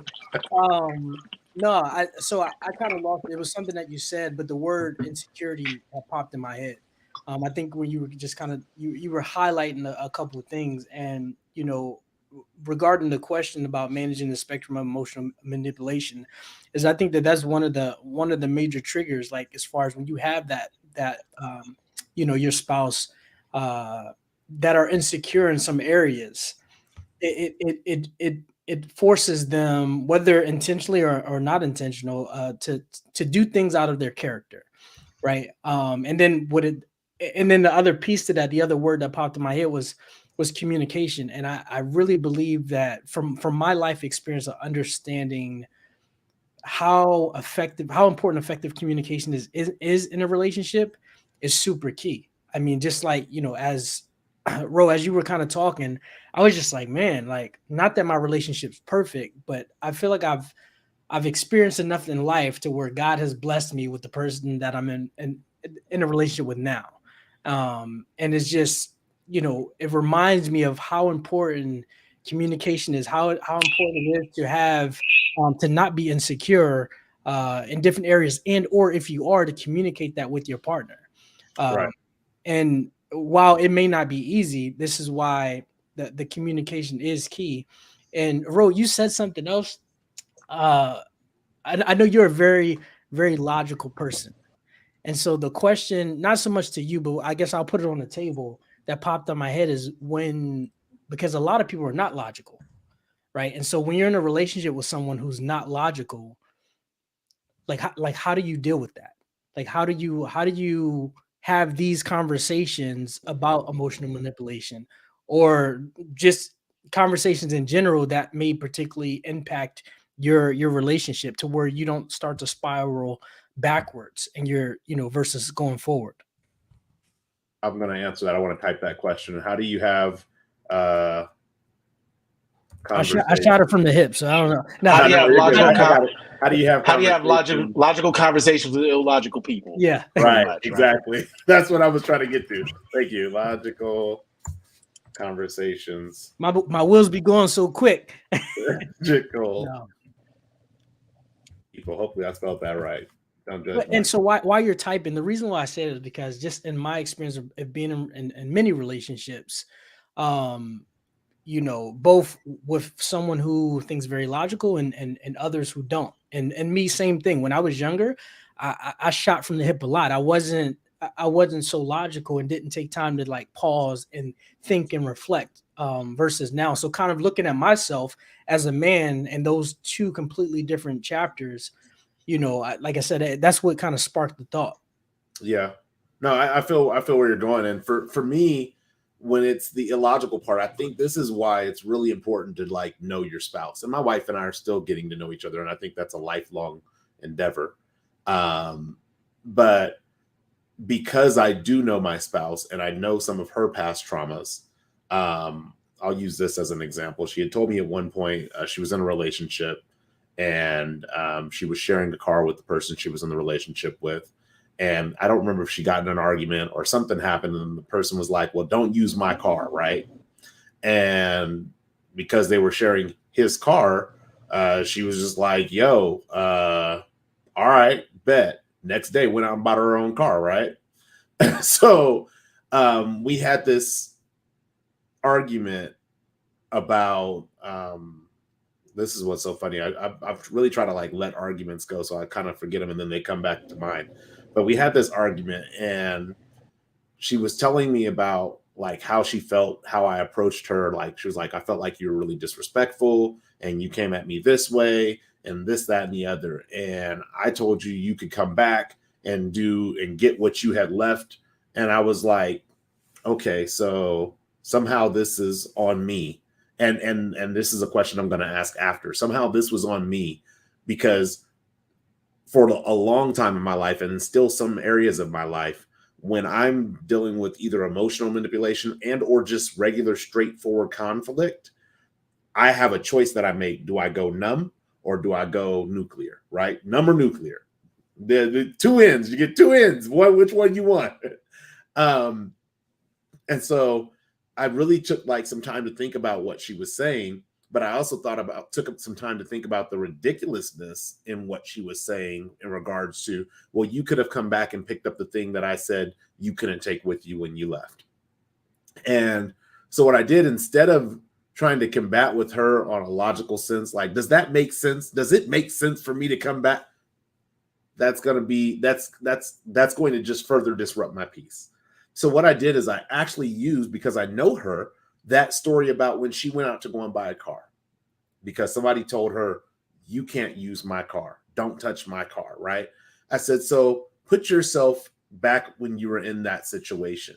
No, I kind of lost it. It was something that you said, but the word insecurity popped in my head. I think when you were just kind of you were highlighting a couple of things, and you know, regarding the question about managing the spectrum of emotional manipulation, is I think that's one of the major triggers. Like, as far as when you have that you know, your spouse that are insecure in some areas, it forces them, whether intentionally or not intentional, to do things out of their character, right? And then the other piece to that, the other word that popped in my head was communication. And I really believe that from my life experience of understanding how important effective communication is in a relationship is super key. I mean, just like, you know, as Ro, as you were kind of talking, I was just like, man, like, not that my relationship's perfect, but I feel like I've experienced enough in life to where God has blessed me with the person that I'm in a relationship with now. And it's just, it reminds me of how important communication is, how important it is to have to not be insecure in different areas, and or if you are, to communicate that with your partner. Right. And while it may not be easy, this is why the communication is key. And Ro, you said something else. I know you're a very, very logical person. And so the question, not so much to you, but I guess I'll put it on the table, that popped on my head is because a lot of people are not logical, right? And so when you're in a relationship with someone who's not logical, like how do you deal with that? Like how do you have these conversations about emotional manipulation, or just conversations in general that may particularly impact your relationship, to where you don't start to spiral backwards and versus going forward? I'm going to answer that. I want to type that question. How do you have uh I conversation? shot it from the hip, so I don't know. No, How do you No, have you're good. logical? I got it. How do you have How do you have conversations? logical conversations with illogical people? yeah. Pretty Right, much, exactly. Right? That's what I was trying to get to. Thank you. Logical conversations. My wheels be going so quick. Logical No. people. Hopefully, I spelled that right. Don't judge And me. so while you're typing, the reason why I say it is because, just in my experience of being in many relationships, um, both with someone who thinks very logical, and others who don't. And me, same thing. When I was younger, I shot from the hip a lot. I wasn't so logical and didn't take time to like pause and think and reflect, versus now. So kind of looking at myself as a man and those two completely different chapters, like I said, that's what kind of sparked the thought. Yeah. No, I feel where you're going. And for me, when it's the illogical part, I think this is why it's really important to like know your spouse. And my wife and I are still getting to know each other, and I think that's a lifelong endeavor. But because I do know my spouse and I know some of her past traumas, I'll use this as an example. She had told me at one point she was in a relationship, and she was sharing the car with the person she was in the relationship with. And I don't remember if she got in an argument or something happened, and the person was like, well, don't use my car, right? And because they were sharing his car, she was just like, yo, all right, bet. Next day went out and bought her own car, right? So we had this argument about this is what's so funny. I've really tried to like let arguments go, so I kind of forget them and then they come back to mind. But we had this argument, and she was telling me about like how she felt, how I approached her. Like she was like, I felt like you were really disrespectful, and you came at me this way, and this, that, and the other. And I told you you could come back and do and get what you had left. And I was like, okay, so somehow this is on me. And this is a question I'm going to ask after. Somehow this was on me, because for a long time in my life, and still some areas of my life, when I'm dealing with either emotional manipulation and or just regular straightforward conflict, I have a choice that I make. Do I go numb or do I go nuclear, right? Numb or nuclear. The two ends. You get two ends. Which one you want? And so I really took like some time to think about what she was saying, but I also took up some time to think about the ridiculousness in what she was saying in regards to, well, you could have come back and picked up the thing that I said you couldn't take with you when you left. And so what I did, instead of trying to combat with her on a logical sense, like, does that make sense? Does it make sense for me to come back? That's going to just further disrupt my peace. So what I did is I actually used, because I know her, that story about when she went out to go and buy a car, because somebody told her, you can't use my car. Don't touch my car, right? I said, so put yourself back when you were in that situation.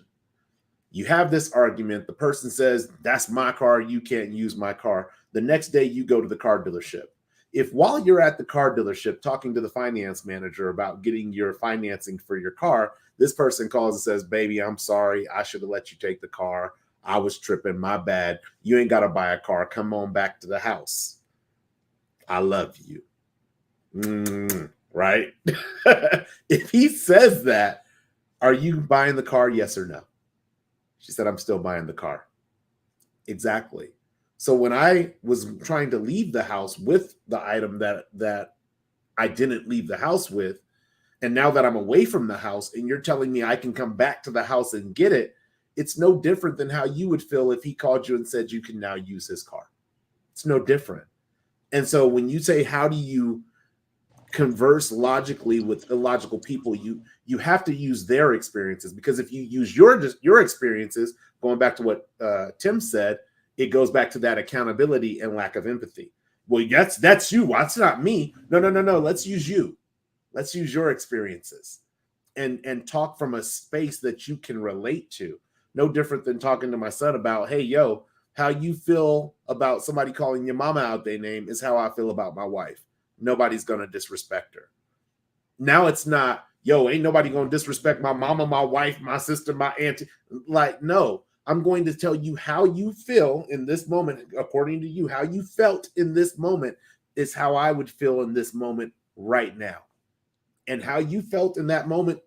You have this argument. The person says, that's my car. You can't use my car. The next day you go to the car dealership. If while you're at the car dealership talking to the finance manager about getting your financing for your car, this person calls and says, baby, I'm sorry. I should have let you take the car. I was tripping. My bad. You ain't got to buy a car. Come on back to the house. I love you. Right? If he says that, are you buying the car? Yes or no? She said, I'm still buying the car. Exactly. So when I was trying to leave the house with the item that I didn't leave the house with, and now that I'm away from the house and you're telling me I can come back to the house and get it, it's no different than how you would feel if he called you and said you can now use his car. It's no different. And so when you say, how do you converse logically with illogical people, you have to use their experiences, because if you use your experiences, going back to what Tim said, it goes back to that accountability and lack of empathy. Well, that's you. That's not me. No. Let's use you. Let's use your experiences and talk from a space that you can relate to. No different than talking to my son about, hey, yo, how you feel about somebody calling your mama out their name is how I feel about my wife. Nobody's going to disrespect her. Now it's not, yo, ain't nobody going to disrespect my mama, my wife, my sister, my auntie. Like, no, I'm going to tell you how you feel in this moment. According to you, how you felt in this moment is how I would feel in this moment right now. And how you felt in that moment,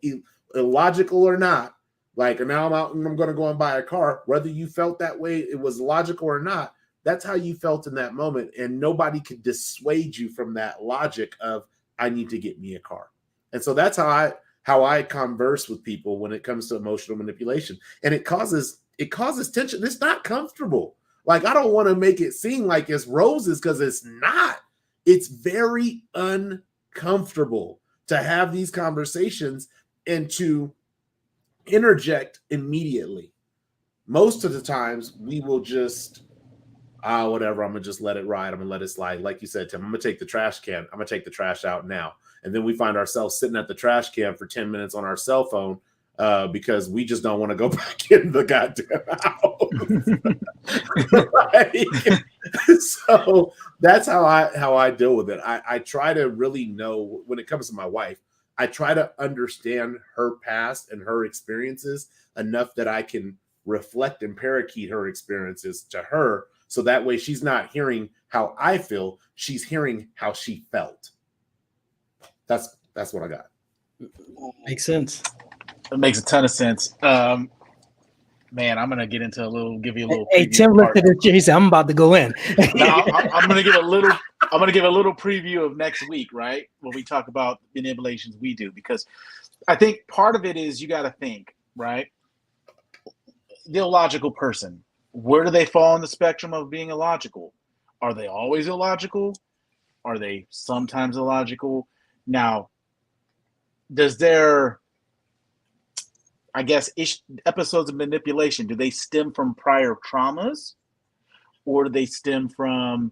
illogical or not, like now I'm out and I'm going to go and buy a car, whether you felt that way, it was logical or not, that's how you felt in that moment. And nobody could dissuade you from that logic of, I need to get me a car. And so that's how I converse with people when it comes to emotional manipulation. And it causes tension. It's not comfortable. Like, I don't want to make it seem like it's roses, because it's not. It's very uncomfortable to have these conversations and to interject immediately. Most of the times we will just, whatever, I'm going to just let it ride. I'm going to let it slide. Like you said, Tim, I'm going to take the trash can. I'm going to take the trash out now. And then we find ourselves sitting at the trash can for 10 minutes on our cell phone because we just don't want to go back in the goddamn house. Like, so that's how I deal with it. I try to really know, when it comes to my wife, I try to understand her past and her experiences enough that I can reflect and parakeet her experiences to her. So that way she's not hearing how I feel, she's hearing how she felt. That's what I got. Makes sense. It makes a ton of sense. Man, I'm gonna give you a little. Hey, Tim looked at it. He said, "I'm about to go in." No, I'm gonna give a little. I'm gonna give a little preview of next week, right? When we talk about manipulations we do, because I think part of it is you got to think, right? The illogical person. Where do they fall on the spectrum of being illogical? Are they always illogical? Are they sometimes illogical? Now, does their, I guess, episodes of manipulation, do they stem from prior traumas, or do they stem from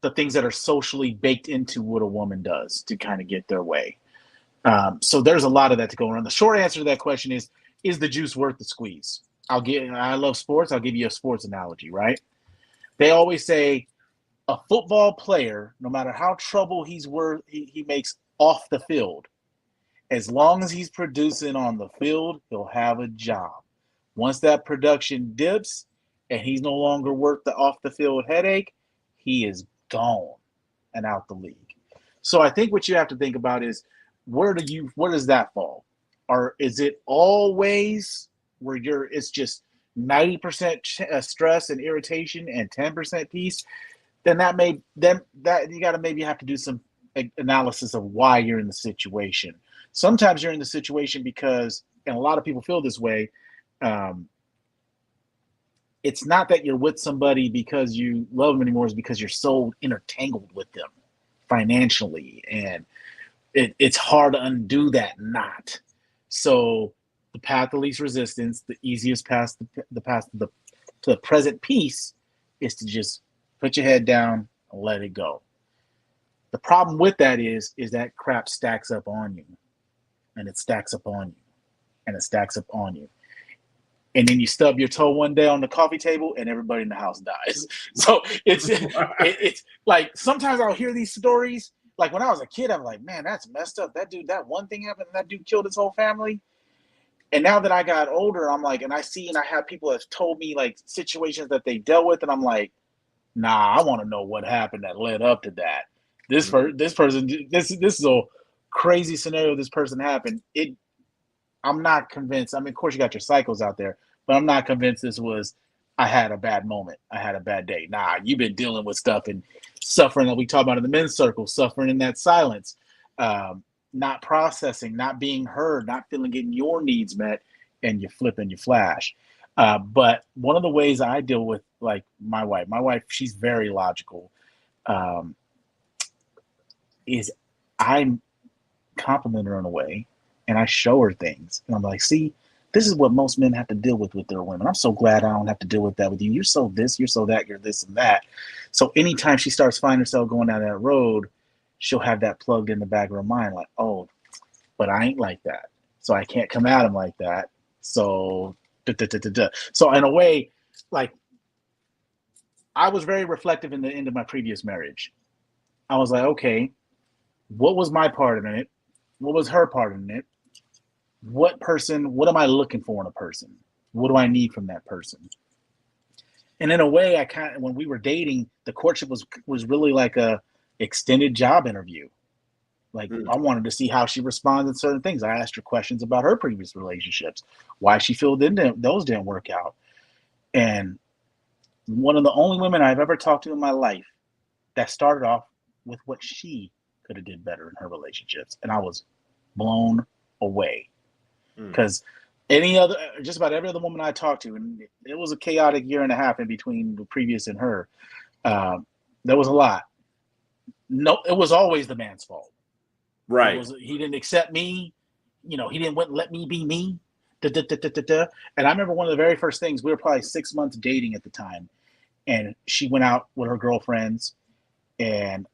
the things that are socially baked into what a woman does to kind of get their way? So there's a lot of that to go around. The short answer to that question is the juice worth the squeeze? I love sports. I'll give you a sports analogy, right? They always say a football player, no matter how trouble he makes off the field, as long as he's producing on the field, he'll have a job. Once that production dips and he's no longer worth the off the field headache, he is gone and out the league. So I think what you have to think about is, where does that fall? Or is it always where it's just 90% stress and irritation and 10% peace? Then that you got to maybe have to do some analysis of why you're in the situation. Sometimes you're in the situation because, and a lot of people feel this way, it's not that you're with somebody because you love them anymore, it's because you're so intertangled with them financially, and it's hard to undo that knot. So the path of least resistance, the easiest path, the path to the present peace, is to just put your head down and let it go. The problem with that is that crap stacks up on you, and it stacks up on you, and it stacks up on you. And then you stub your toe one day on the coffee table and everybody in the house dies. So it's like, sometimes I'll hear these stories. Like when I was a kid, I'm like, man, that's messed up. That one thing happened and that dude killed his whole family. And now that I got older, I'm like, and I have people that have told me like situations that they dealt with, and I'm like, nah, I want to know what happened that led up to that. This is a crazy scenario. This person happened. I'm not convinced. I mean, of course you got your cycles out there, but I'm not convinced this was, I had a bad moment, I had a bad day. Nah, you've been dealing with stuff and suffering that we talk about in the men's circle, suffering in that silence, not processing, not being heard, not feeling getting your needs met, and you flip and you flash. But one of the ways I deal with like my wife, she's very logical, is I compliment her in a way and I show her things. And I'm like, see, this is what most men have to deal with their women. I'm so glad I don't have to deal with that with you. You're so this, you're so that, you're this and that. So anytime she starts finding herself going down that road, she'll have that plugged in the back of her mind, like, oh, but I ain't like that. So I can't come at him like that. So, So in a way, like, I was very reflective in the end of my previous marriage. I was like, okay, what was my part in it? What was her part in it? What am I looking for in a person? What do I need from that person? And in a way, I kind of, when we were dating, the courtship was really like a extended job interview. Like, I wanted to see how she responds to certain things. I asked her questions about her previous relationships, why she felt those didn't work out. And one of the only women I've ever talked to in my life that started off with what she could have did better in her relationships. And I was blown away. Because just about every other woman I talked to, and it was a chaotic year and a half in between the previous and her, there was a lot. No, it was always the man's fault. Right. He didn't accept me. He wouldn't let me be me. And I remember one of the very first things, we were probably 6 months dating at the time. And she went out with her girlfriends. And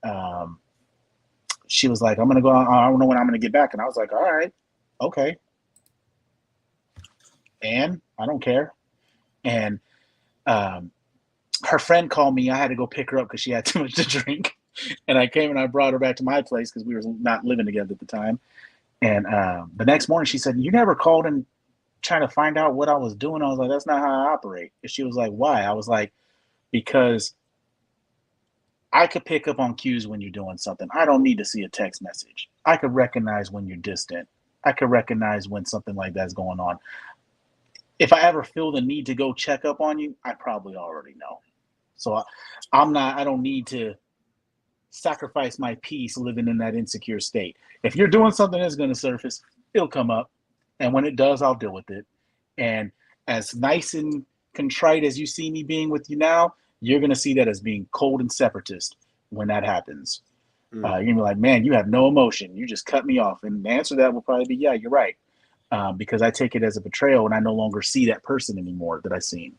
she was like, I'm going to go out. I don't know when I'm going to get back. And I was like, all right, okay. And I don't care. And her friend called me. I had to go pick her up because she had too much to drink. And I came and I brought her back to my place because we were not living together at the time. And the next morning she said, you never called and trying to find out what I was doing. I was like, that's not how I operate. And she was like, why? I was like, because I could pick up on cues when you're doing something. I don't need to see a text message. I could recognize when you're distant. I could recognize when something like that's going on. If I ever feel the need to go check up on you, I probably already know. So I don't need to sacrifice my peace living in that insecure state. If you're doing something that's going to surface, it'll come up. And when it does, I'll deal with it. And as nice and contrite as you see me being with you now, you're going to see that as being cold and separatist when that happens. You're going to be like, man, you have no emotion. You just cut me off. And the answer to that will probably be, yeah, you're right. Because I take it as a betrayal and I no longer see that person anymore that I've seen.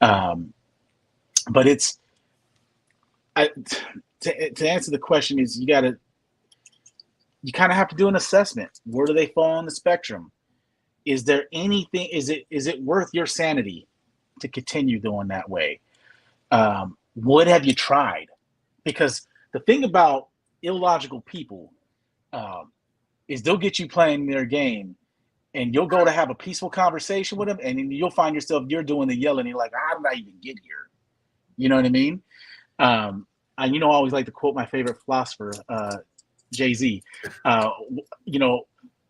But it's, to answer the question is you kind of have to do an assessment. Where do they fall on the spectrum? Is there anything, is it worth your sanity to continue going that way? What have you tried? Because the thing about illogical people is they'll get you playing their game and you'll go to have a peaceful conversation with them and then you'll find yourself, you're doing the yelling. You're like, how did I even get here? You know what I mean? I always like to quote my favorite philosopher, Jay-Z.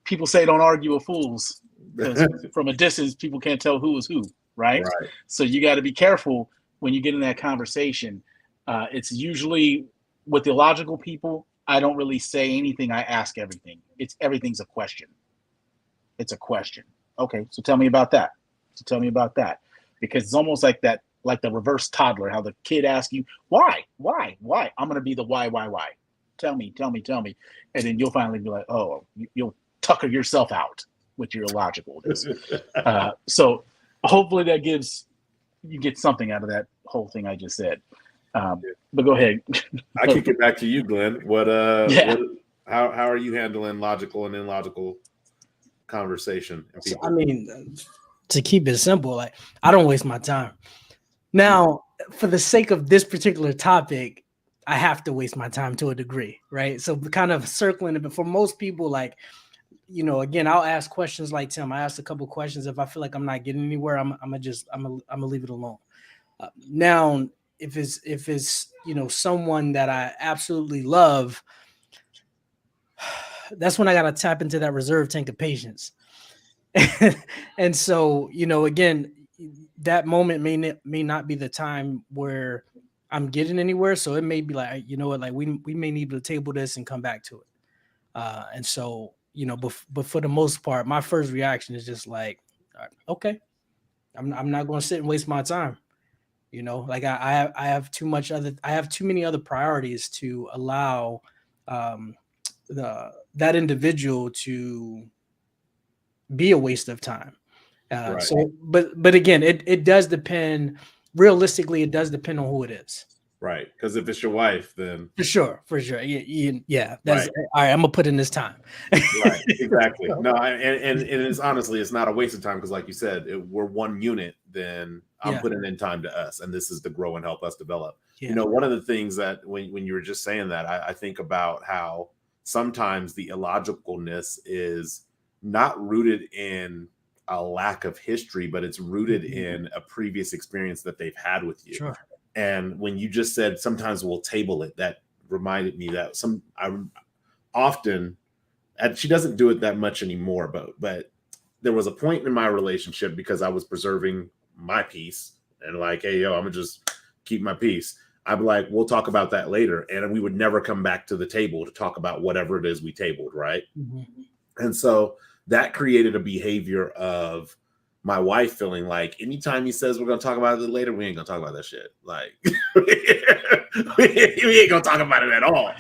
People say don't argue with fools because from a distance, people can't tell who is who, right? So you got to be careful when you get in that conversation. It's usually with illogical people, I don't really say anything. I ask everything. Everything's a question. It's a question. Okay, so tell me about that. Because it's almost like that, like the reverse toddler, how the kid asks you, why? I'm going to be the why? Tell me. And then you'll finally be like, oh, you'll tucker yourself out with your illogicalness. So hopefully that you get something out of that whole thing I just said. But go ahead. I kick it back to you, Glenn. How are you handling logical and illogical conversation? So, I mean, to keep it simple, like I don't waste my time. Now, for the sake of this particular topic, I have to waste my time to a degree, right? So kind of circling it, but for most people, like, again, I'll ask questions like Tim. I asked a couple questions. If I feel like I'm not getting anywhere, I'm gonna leave it alone. Now, if it's someone that I absolutely love, that's when I gotta tap into that reserve tank of patience. And so, again, that moment may not be the time where I'm getting anywhere. So it may be like, you know what, like we may need to table this and come back to it. And so, but for the most part, my first reaction is just like, okay, I'm not going to sit and waste my time. Like I have I have too many other priorities to allow um, that individual to be a waste of time. Right. So, but again, it does depend. Realistically, it does depend on who it is. Right. Because if it's your wife, then For sure. Yeah. That's right. all right. I'm gonna put in this time. Right. Exactly. No, and it's honestly, it's not a waste of time because, like you said, we're one unit. Then I'm putting in time to us, and this is to grow and help us develop. Yeah. One of the things that when you were just saying that, I think about how sometimes the illogicalness is not rooted in a lack of history, but it's rooted in a previous experience that they've had with you. Sure. And when you just said sometimes we'll table it, that reminded me that I often, and she doesn't do it that much anymore, but there was a point in my relationship because I was preserving my peace and like, hey, yo, I'm gonna just keep my peace. I'd be like, we'll talk about that later. And we would never come back to the table to talk about whatever it is we tabled, right? Mm-hmm. And so that created a behavior of my wife feeling like anytime he says we're going to talk about it later, we ain't going to talk about that shit. Like, we ain't going to talk about it at all.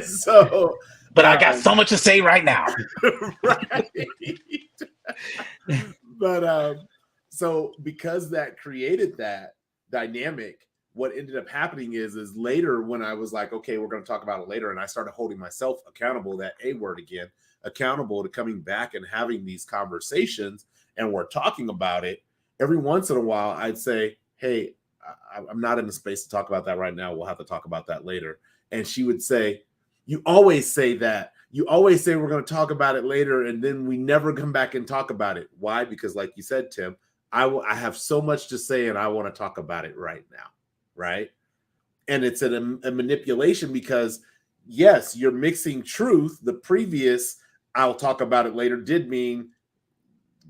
So, but I got so much to say right now. Right. But so because that created that dynamic, what ended up happening is later when I was like, okay, we're going to talk about it later. And I started holding myself accountable, that A word again, accountable to coming back and having these conversations. And we're talking about it. Every once in a while, I'd say, hey, I'm not in the space to talk about that right now. We'll have to talk about that later. And she would say, you always say that. You always say we're going to talk about it later. And then we never come back and talk about it. Why? Because like you said, Tim, I have so much to say and I want to talk about it right now. Right. And it's a manipulation because, yes, you're mixing truth. The previous I'll talk about it later did mean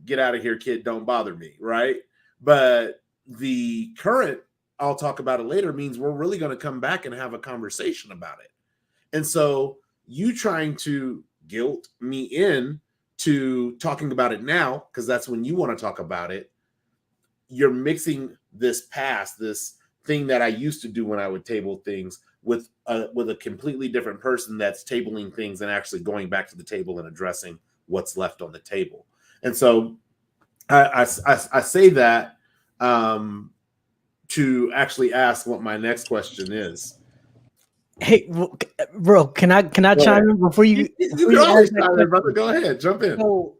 get out of here, kid. Don't bother me. Right. But the current I'll talk about it later means we're really going to come back and have a conversation about it. And so you trying to guilt me in to talking about it now, because that's when you want to talk about it. You're mixing this past, this thing that I used to do when I would table things with a completely different person that's tabling things and actually going back to the table and addressing what's left on the table. And so I say that to actually ask what my next question is. Hey, bro, can I chime in before you? Brother, go ahead, jump in. So,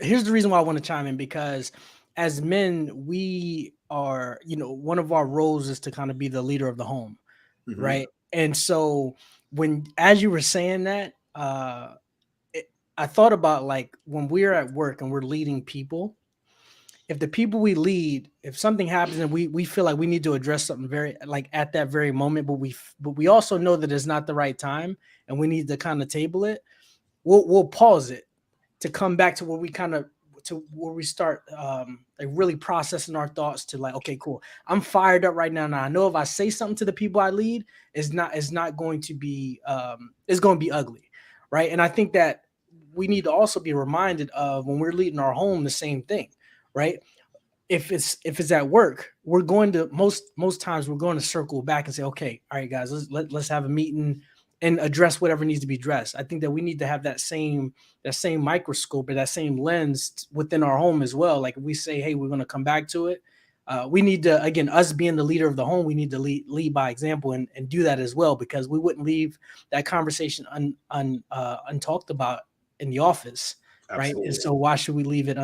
here's the reason why I want to chime in, because as men, we are, one of our roles is to kind of be the leader of the home, mm-hmm. right? And so as you were saying that, I thought about like when we're at work and we're leading people, if the people we lead, if something happens and we feel like we need to address something very like at that very moment, but we also know that it's not the right time and we need to kind of table it, we'll pause it to come back to where we start like really processing our thoughts to like, okay, cool. I'm fired up right now. Now I know if I say something to the people I lead, it's not going to be it's going to be ugly, right? And I think that we need to also be reminded of when we're leading our home, the same thing, right? If it's at work, we're going to most times we're going to circle back and say, okay, all right, guys, let's have a meeting and address whatever needs to be addressed. I think that we need to have that same microscope or that same lens within our home as well. Like if we say, hey, we're going to come back to it. We need to, again, us being the leader of the home, we need to lead by example and do that as well, because we wouldn't leave that conversation untalked about in the office. Absolutely. Right. And so why should we leave it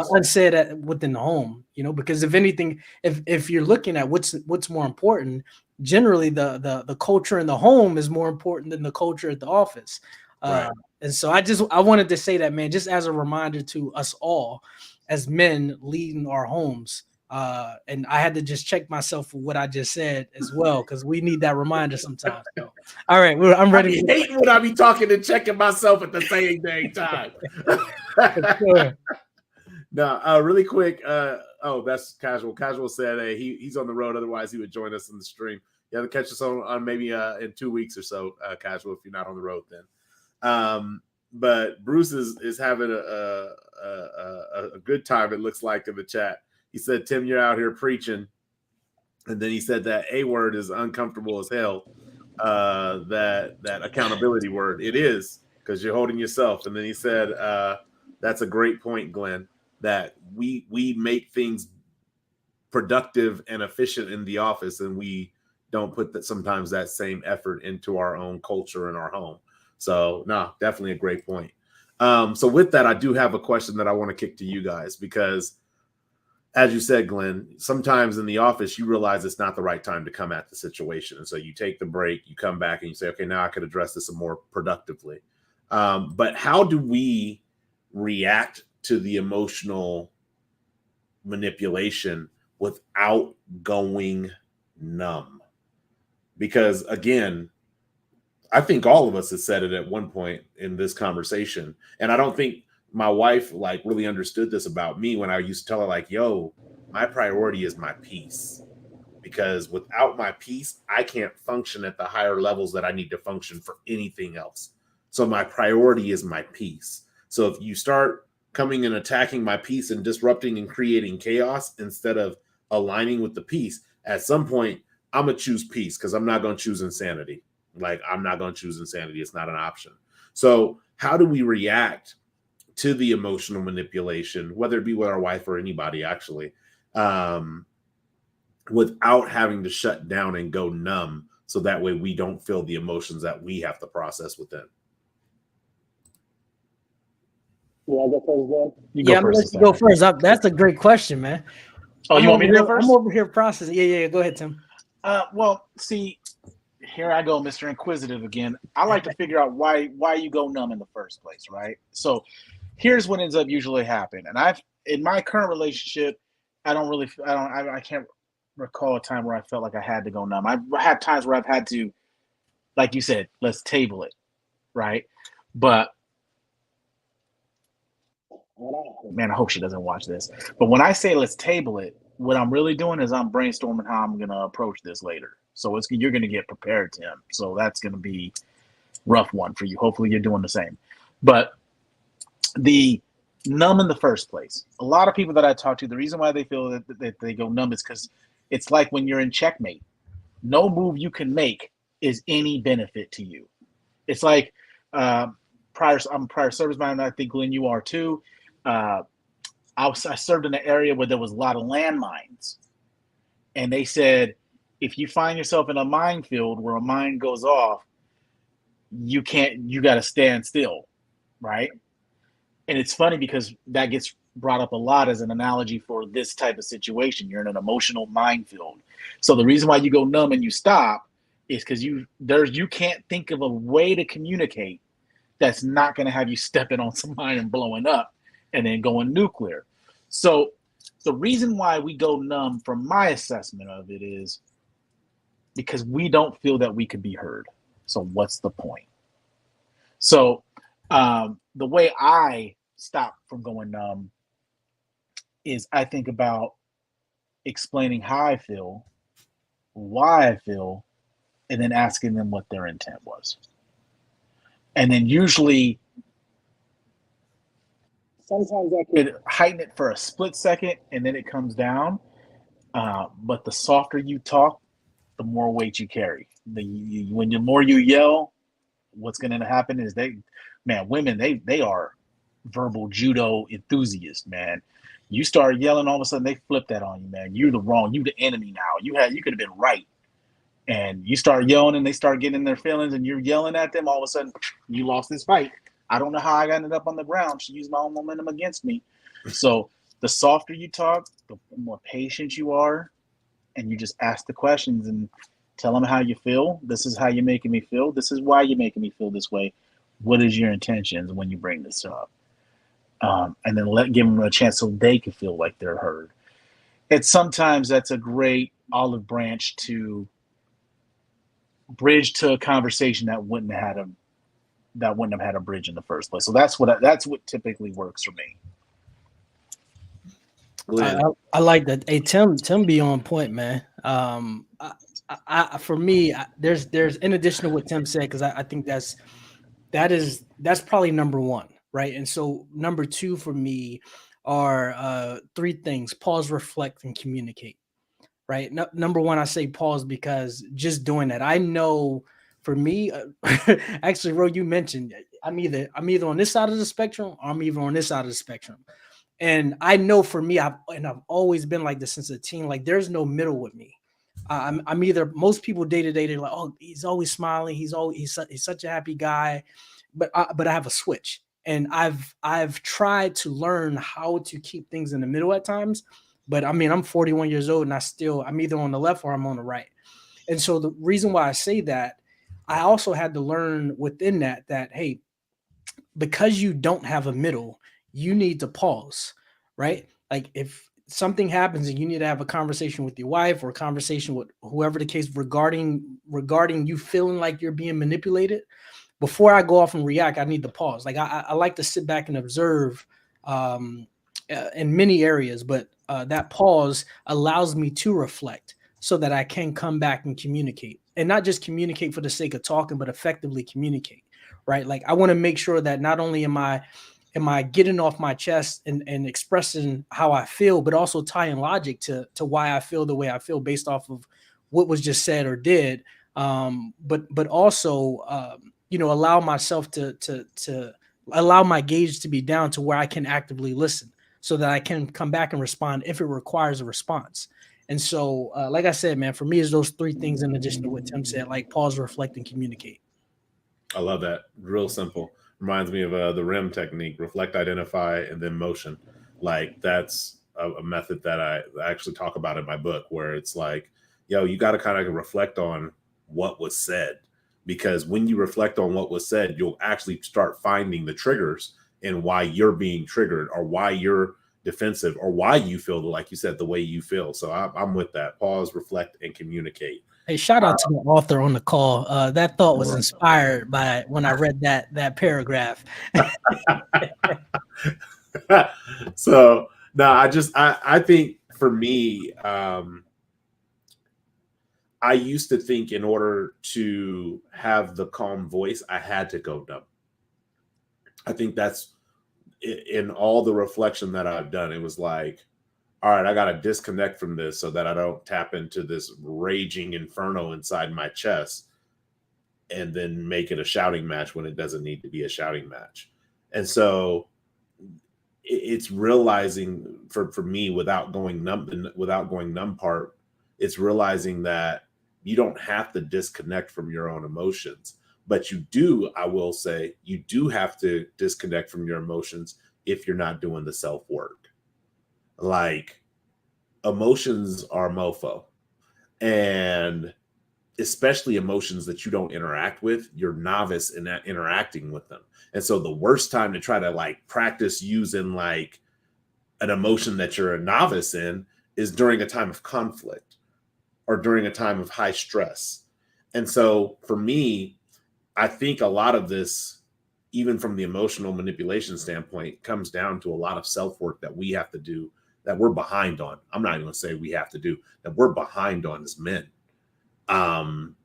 unsaid within the home, because if anything, if you're looking at what's more important, generally the culture in the home is more important than the culture at the office. Right. And so I wanted to say that, man, just as a reminder to us all as men leading our homes. And I had to just check myself for what I just said as well, because we need that reminder sometimes. So, all right, I'm ready. I hate when I be talking and checking myself at the same dang time. Sure. No, really quick. That's Casual. Casual said he's on the road. Otherwise, he would join us in the stream. You have to catch us on maybe in 2 weeks or so, Casual, if you're not on the road then. But Bruce is having a good time, it looks like, in the chat. He said, Tim, you're out here preaching. And then he said that A word is uncomfortable as hell. That accountability word. It is, because you're holding yourself. And then he said, that's a great point, Glenn, that we make things productive and efficient in the office, and we don't put sometimes that same effort into our own culture in our home. So no, definitely a great point. So with that, I do have a question that I want to kick to you guys, because as you said, Glenn, sometimes in the office, you realize it's not the right time to come at the situation. And so you take the break, you come back and you say, okay, now I could address this more productively. But how do we react to the emotional manipulation without going numb? Because again, I think all of us have said it at one point in this conversation. And I don't think my wife really understood this about me when I used to tell her yo, my priority is my peace, because without my peace, I can't function at the higher levels that I need to function for anything else. So my priority is my peace. So if you start coming and attacking my peace and disrupting and creating chaos instead of aligning with the peace, at some point, I'm going to choose peace, because I'm not going to choose insanity. I'm not going to choose insanity. It's not an option. So how do we react to the emotional manipulation, whether it be with our wife or anybody, actually, without having to shut down and go numb, so that way we don't feel the emotions that we have to process within? Yeah, I guess I'm gonna let you go first. That's a great question, man. Oh, you want me to go first? I'm over here processing. Yeah. Go ahead, Tim. Well, see, here I go, Mr. Inquisitive again. I like to figure out why you go numb in the first place, right? So here's what ends up usually happening. And in my current relationship, I can't recall a time where I felt like I had to go numb. I've had times where I've had to, like you said, let's table it, right? But man, I hope she doesn't watch this. But when I say let's table it, what I'm really doing is I'm brainstorming how I'm going to approach this later. So you're going to get prepared, Tim. So that's going to be rough one for you. Hopefully you're doing the same. But the numb in the first place, a lot of people that I talk to, the reason why they feel that they go numb is because it's like when you're in checkmate. No move you can make is any benefit to you. It's like I'm a prior serviceman, and I think, Glenn, you are too. I served in an area where there was a lot of landmines. And they said, if you find yourself in a minefield where a mine goes off, you got to stand still, right? And it's funny because that gets brought up a lot as an analogy for this type of situation. You're in an emotional minefield. So the reason why you go numb and you stop is because you can't think of a way to communicate that's not going to have you stepping on some mine and blowing up and then going nuclear. So the reason why we go numb, from my assessment of it, is because we don't feel that we could be heard. So what's the point? So the way I stop from going numb is I think about explaining how I feel, why I feel, and then asking them what their intent was. And then usually, sometimes I can heighten it for a split second and then it comes down. But the softer you talk, the more weight you carry. When the more you yell, what's going to happen is women, they are verbal judo enthusiasts, man. You start yelling, all of a sudden they flip that on you, man. You're the enemy now. You could have been right. And you start yelling and they start getting in their feelings and you're yelling at them, all of a sudden you lost this fight. I don't know how I ended up on the ground. She used my own momentum against me. So the softer you talk, the more patient you are, and you just ask the questions and tell them how you feel. This is how you're making me feel. This is why you're making me feel this way. What is your intentions when you bring this up? And then give them a chance so they can feel like they're heard. And sometimes that's a great olive branch to bridge to a conversation that wouldn't have had that wouldn't have had a bridge in the first place. So that's what typically works for me. I like that. Hey, Tim be on point, man. For me, there's in addition to what Tim said, because I think that's probably number one, right? And so number two for me are three things: pause, reflect, and communicate. Right. Number one, I say pause because just doing that, I know for me, actually, Ro, you mentioned I'm either on this side of the spectrum or I'm either on this side of the spectrum. And I know for me, I've always been like this since a teen. Like there's no middle with me. I'm either, most people day to day, they're like, oh, he's always smiling. He's such a happy guy. But I have a switch, and I've tried to learn how to keep things in the middle at times. But I mean, I'm 41 years old and I'm either on the left or I'm on the right. And so the reason why I say that, I also had to learn within that, hey, because you don't have a middle, you need to pause, right? Like if something happens and you need to have a conversation with your wife or a conversation with whoever the case regarding you feeling like you're being manipulated, before I go off and react, I need to pause. Like I like to sit back and observe in many areas, but that pause allows me to reflect so that I can come back and communicate, and not just communicate for the sake of talking, but effectively communicate, right? Like I want to make sure that not only am I getting off my chest and expressing how I feel, but also tying logic to why I feel the way I feel based off of what was just said or did. But also, allow myself to allow my gauge to be down to where I can actively listen so that I can come back and respond if it requires a response. And so, like I said, man, for me, is those three things in addition to what Tim said, like pause, reflect, and communicate. I love that. Real simple. Reminds me of the REM technique: reflect, identify, and then motion. Like that's a method that I actually talk about in my book, where it's like, yo, you got to kind of reflect on what was said, because when you reflect on what was said, you'll actually start finding the triggers and why you're being triggered, or why you're defensive, or why you feel, like you said, the way you feel. So I'm with that. Pause, reflect, and communicate. Hey, shout out to the author on the call. That thought was inspired by when I read that paragraph. So no, I think for me, I used to think in order to have the calm voice, I had to go dumb. I think that's in all the reflection that I've done. It was like, all right, I got to disconnect from this so that I don't tap into this raging inferno inside my chest and then make it a shouting match when it doesn't need to be a shouting match. And so it's realizing for me, without going numb part, it's realizing that you don't have to disconnect from your own emotions, but you do, I will say, you do have to disconnect from your emotions if you're not doing the self-work. Like, emotions are mofo, and especially emotions that you don't interact with, you're novice in that interacting with them. And so the worst time to try to like practice using like an emotion that you're a novice in is during a time of conflict or during a time of high stress. And so for me, I think a lot of this, even from the emotional manipulation standpoint, comes down to a lot of self-work that we have to do, that we're behind on. I'm not even going to say we have to do, that we're behind on as men. And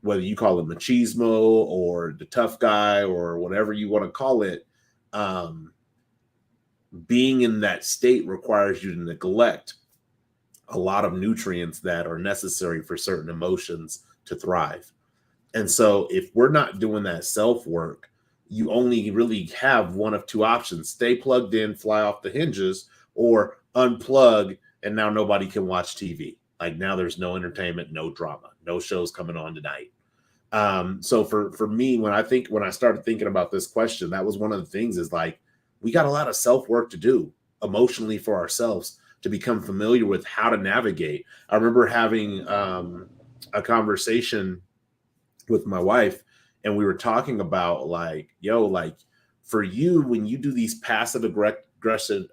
whether you call it machismo or the tough guy or whatever you want to call it, being in that state requires you to neglect a lot of nutrients that are necessary for certain emotions to thrive. And so if we're not doing that self-work, you only really have one of two options: stay plugged in, fly off the hinges, or unplug, and now nobody can watch TV. Like now there's no entertainment, no drama, no shows coming on tonight. So for me, when I started thinking about this question, that was one of the things, is like, we got a lot of self-work to do emotionally for ourselves to become familiar with how to navigate. I remember having a conversation with my wife, and we were talking about like, yo, like for you, when you do these passive aggressive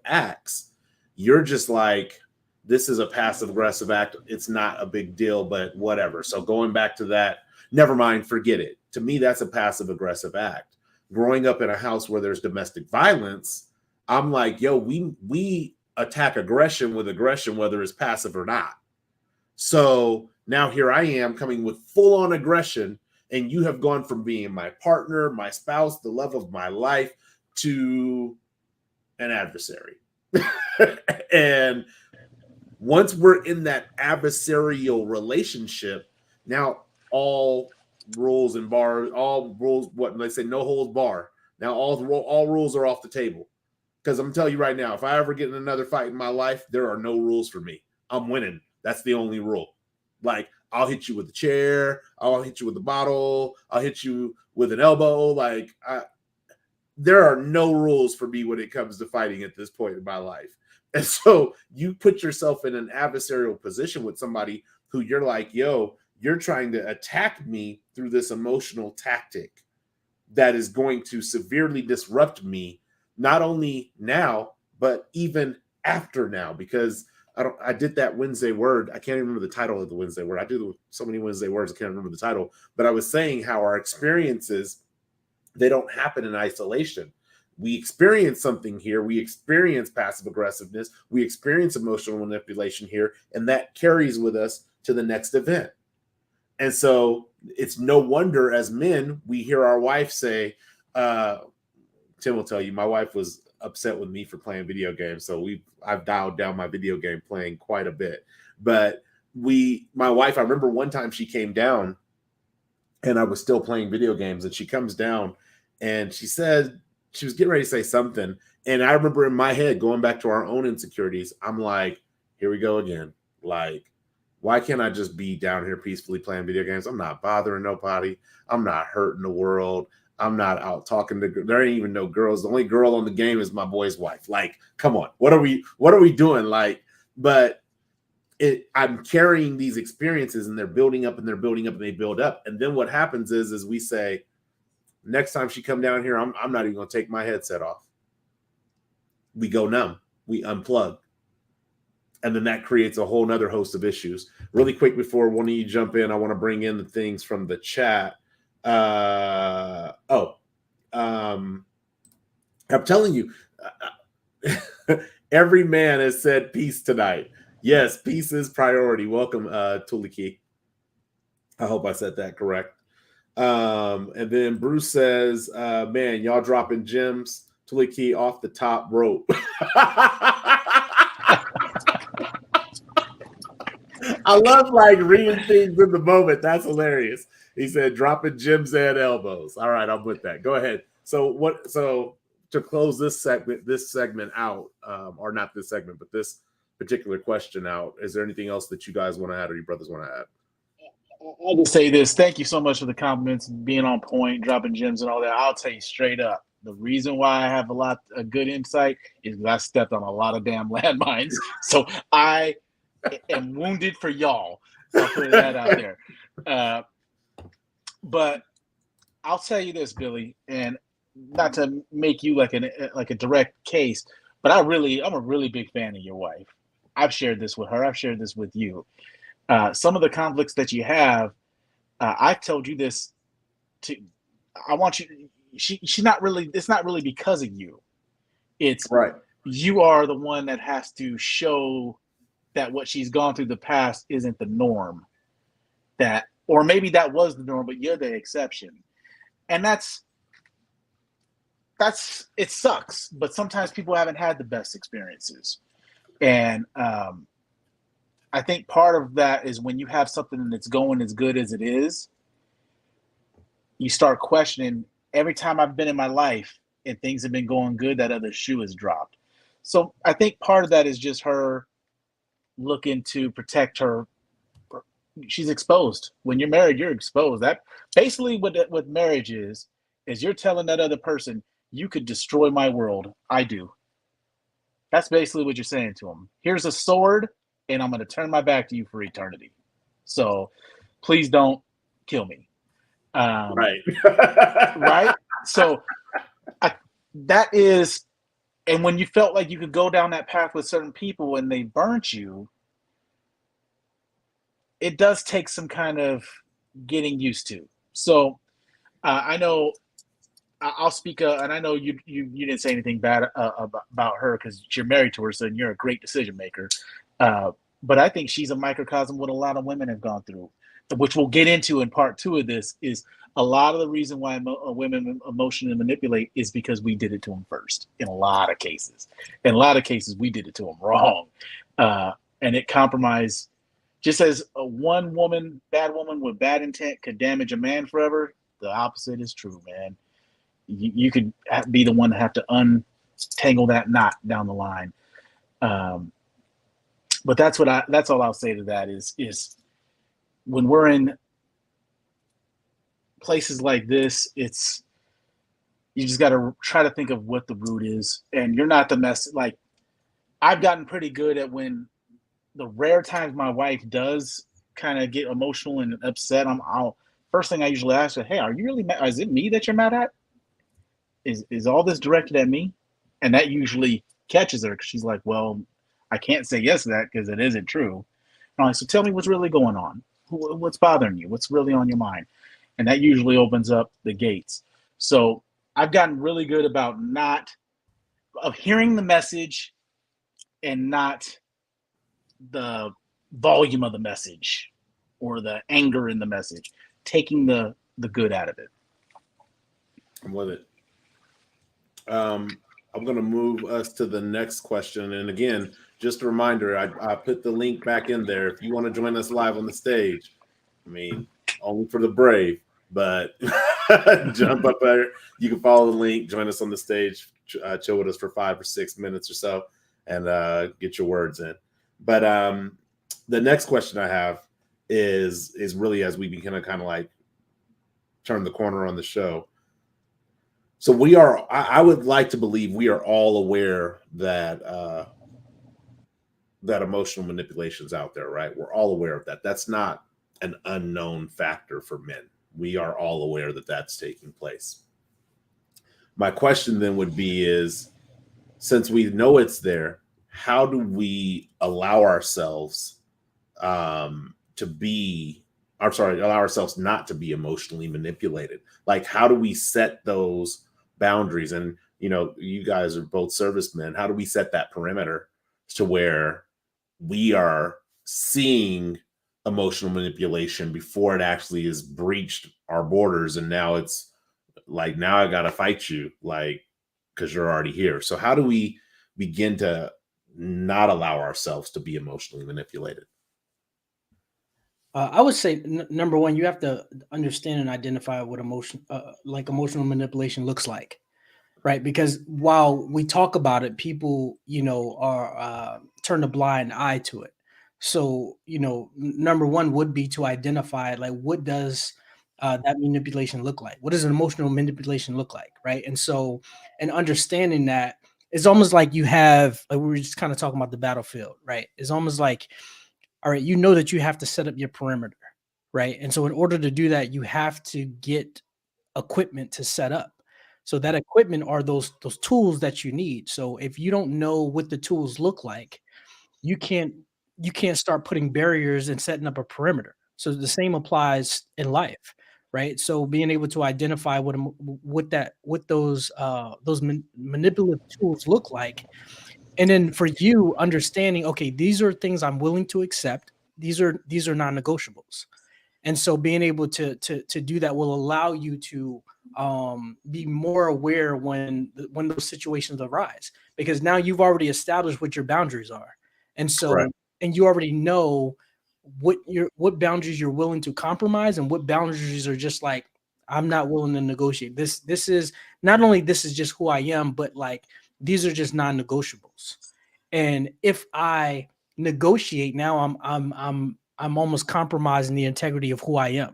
acts, you're just like, this is a passive aggressive act. It's not a big deal, but whatever. So going back to that, never mind, forget it. To me, that's a passive aggressive act. Growing up in a house where there's domestic violence, I'm like, yo, we attack aggression with aggression, whether it's passive or not. So now here I am coming with full on aggression, and you have gone from being my partner, my spouse, the love of my life, to an adversary. And once we're in that adversarial relationship, now all rules and bars, all rules, what they say, no holds bar. Now all rules are off the table. Because I'm telling you right now, if I ever get in another fight in my life, there are no rules for me. I'm winning. That's the only rule. Like, I'll hit you with a chair. I'll hit you with a bottle. I'll hit you with an elbow. Like, there are no rules for me when it comes to fighting at this point in my life. And so you put yourself in an adversarial position with somebody who you're like, yo, you're trying to attack me through this emotional tactic that is going to severely disrupt me, not only now, but even after now, because I did that Wednesday word. I can't even remember the title of the Wednesday word. I do so many Wednesday words, I can't remember the title, but I was saying how our experiences, they don't happen in isolation. We experience something here. We experience passive aggressiveness. We experience emotional manipulation here, and that carries with us to the next event. And so it's no wonder as men, we hear our wife say, Tim will tell you, my wife was upset with me for playing video games. So I've dialed down my video game playing quite a bit. But my wife, I remember one time she came down and I was still playing video games, and she comes down and she said, she was getting ready to say something. And I remember in my head, going back to our own insecurities, I'm like, here we go again. Like, why can't I just be down here peacefully playing video games? I'm not bothering nobody. I'm not hurting the world. I'm not out talking to, there ain't even no girls. The only girl on the game is my boy's wife. Like, come on, what are we doing? Like, but I'm carrying these experiences, and they're building up and they're building up and they build up. And then what happens is we say, next time she come down here, I'm not even going to take my headset off. We go numb. We unplug. And then that creates a whole nother host of issues. Really quick before one of you jump in, I want to bring in the things from the chat. I'm telling you, every man has said peace tonight. Yes, peace is priority. Welcome, Tuliki. I hope I said that correct. And then Bruce says, man, y'all dropping gems. Tuliki off the top rope. I love like reading things in the moment. That's hilarious. He said, dropping gems and elbows. All right, I'm with that. Go ahead. So to close this segment out, or not this segment, but this particular question out, is there anything else that you guys want to add or you brothers want to add? I'll just say this. Thank you so much for the compliments, being on point, dropping gems and all that. I'll tell you straight up, the reason why I have a good insight is because I stepped on a lot of damn landmines. So I am wounded for y'all. I'll put that out there. But I'll tell you this, Billy, and not to make you like a direct case, but I'm a really big fan of your wife. I've shared this with her. I've shared this with you. Some of the conflicts that you have, I've told you this. I want you. She's not really. It's not really because of you. It's right. You are the one that has to show that what she's gone through the past isn't the norm. Or maybe that was the norm, but you're the exception. And that's it sucks. But sometimes people haven't had the best experiences, and I think part of that is when you have something that's going as good as it is, you start questioning. Every time I've been in my life and things have been going good, that other shoe has dropped. So I think part of that is just her looking to protect her. She's exposed. When you're married, you're exposed. That basically what marriage is you're telling that other person, you could destroy my world. I do. That's basically what you're saying to them. Here's a sword, and I'm going to turn my back to you for eternity. So please don't kill me. Right. Right? So that is And when you felt like you could go down that path with certain people and they burnt you, it does take some kind of getting used to. So I know I'll speak, and I know you didn't say anything bad about her because you're married to her, so you're a great decision maker. But I think she's a microcosm of what a lot of women have gone through, which we'll get into in part 2 of this. Is a lot of the reason why women emotionally manipulate is because we did it to them first. In a lot of cases, we did it to them wrong, and it compromised. Just as one bad woman with bad intent could damage a man forever, the opposite is true, man. You could be the one to have to untangle that knot down the line. But that's all I'll say to that is when we're in places like this, you just got to try to think of what the root is, and you're not the mess. Like, I've gotten pretty good at when the rare times my wife does kind of get emotional and upset, first thing I usually ask her, hey, are you really mad? Is it me that you're mad at? Is all this directed at me? And that usually catches her because she's like, well, I can't say yes to that because it isn't true. And I'm like, so tell me what's really going on. What's bothering you? What's really on your mind? And that usually opens up the gates. So I've gotten really good about of hearing the message and not the volume of the message or the anger in the message, taking the good out of it. I'm with it. I'm going to move us to the next question. And again, just a reminder, I put the link back in there. If you want to join us live on the stage, I mean, only for the brave, but jump up there. You can follow the link, join us on the stage, chill with us for 5 or 6 minutes or so, and get your words in. But the next question I have is really as we begin to kind of like turn the corner on the show. So I would like to believe we are all aware that that emotional manipulation is out there, right? We're all aware of that. That's not an unknown factor for men. We are all aware that that's taking place. My question then would be since we know it's there, how do we allow ourselves allow ourselves not to be emotionally manipulated? Like, how do we set those boundaries? And, you guys are both servicemen. How do we set that perimeter to where we are seeing emotional manipulation before it actually has breached our borders? And now it's like, now I got to fight you, like, because you're already here. So how do we begin to not allow ourselves to be emotionally manipulated? I would say number one, you have to understand and identify what emotional manipulation looks like, right? Because while we talk about it, people, are turn a blind eye to it. So, number one would be to identify, like, what does that manipulation look like? What does an emotional manipulation look like, right? And so, and understanding that, it's almost like you have, like we were just kind of talking about the battlefield, right? It's almost like, all right, that you have to set up your perimeter, right? And so in order to do that, you have to get equipment to set up. So that equipment are those tools that you need. So if you don't know what the tools look like, you can't start putting barriers and setting up a perimeter. So the same applies in life, right? So being able to identify what those manipulative tools look like, and then for you understanding, okay, these are things I'm willing to accept. These are non-negotiables. And so being able to do that will allow you to be more aware when those situations arise, because now you've already established what your boundaries are. And so, Correct. and you already know what boundaries you're willing to compromise and what boundaries are just like, I'm not willing to negotiate. This is not only, this is just who I am, but like, these are just non-negotiables. And if I negotiate, now I'm almost compromising the integrity of who I am.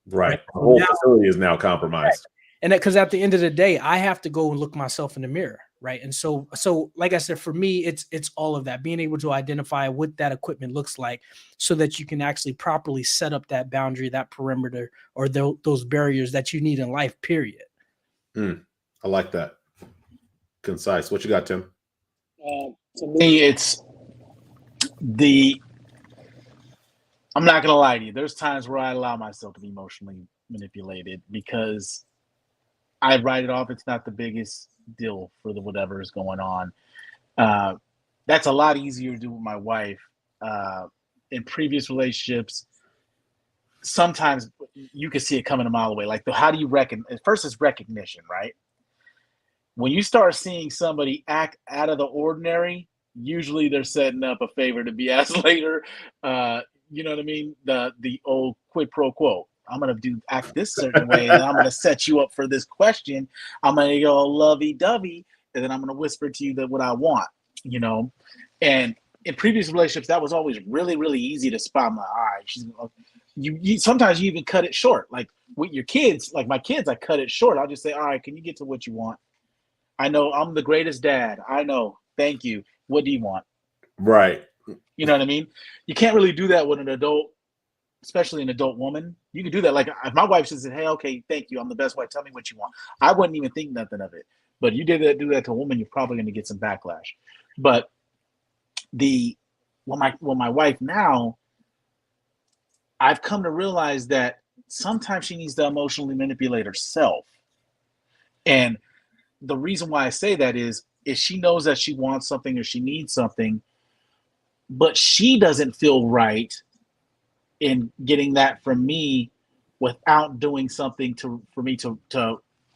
Right. The whole facility is now compromised. And that, because at the end of the day, I have to go and look myself in the mirror, right? And so like I said, for me, it's all of that, being able to identify what that equipment looks like, so that you can actually properly set up that boundary, that perimeter, or those barriers that you need in life. Period. I like that. concise. What you got, Tim? To me, it's the. I'm not gonna lie to you. There's times where I allow myself to be emotionally manipulated because I write it off. It's not the biggest deal for the whatever is going on. That's a lot easier to do with my wife. In previous relationships, sometimes you can see it coming a mile away. Like, how do you reckon? First, it's recognition, right? When you start seeing somebody act out of the ordinary, usually they're setting up a favor to be asked later. You know what I mean? The old quid pro quo. I'm gonna act this certain way, and then I'm gonna set you up for this question. I'm gonna go lovey dovey, and then I'm gonna whisper to you that what I want. You know, and in previous relationships, that was always really, really easy to spot. My eye. You sometimes you even cut it short. Like with your kids, like my kids, I cut it short. I'll just say, all right, can you get to what you want? I know I'm the greatest dad. I know. Thank you. What do you want? Right. You know what I mean? You can't really do that with an adult, especially an adult woman. You can do that. Like if my wife says, hey, okay, thank you. I'm the best wife. Tell me what you want. I wouldn't even think nothing of it. But you do that to a woman, you're probably going to get some backlash. But my wife now, I've come to realize that sometimes she needs to emotionally manipulate herself. And the reason why I say that is if she knows that she wants something or she needs something, but she doesn't feel right in getting that from me without doing something for me to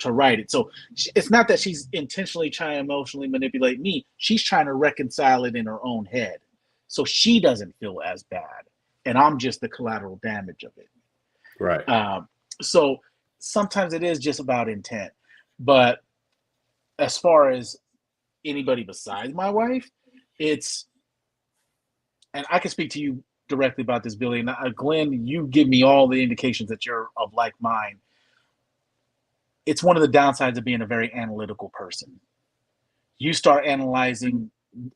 write it. So it's not that she's intentionally trying to emotionally manipulate me. She's trying to reconcile it in her own head. So she doesn't feel as bad. And I'm just the collateral damage of it. Right. So sometimes it is just about intent. But as far as anybody besides my wife, and I can speak to you directly about this, Billy. And Glenn, you give me all the indications that you're of like mind. It's one of the downsides of being a very analytical person. You start analyzing,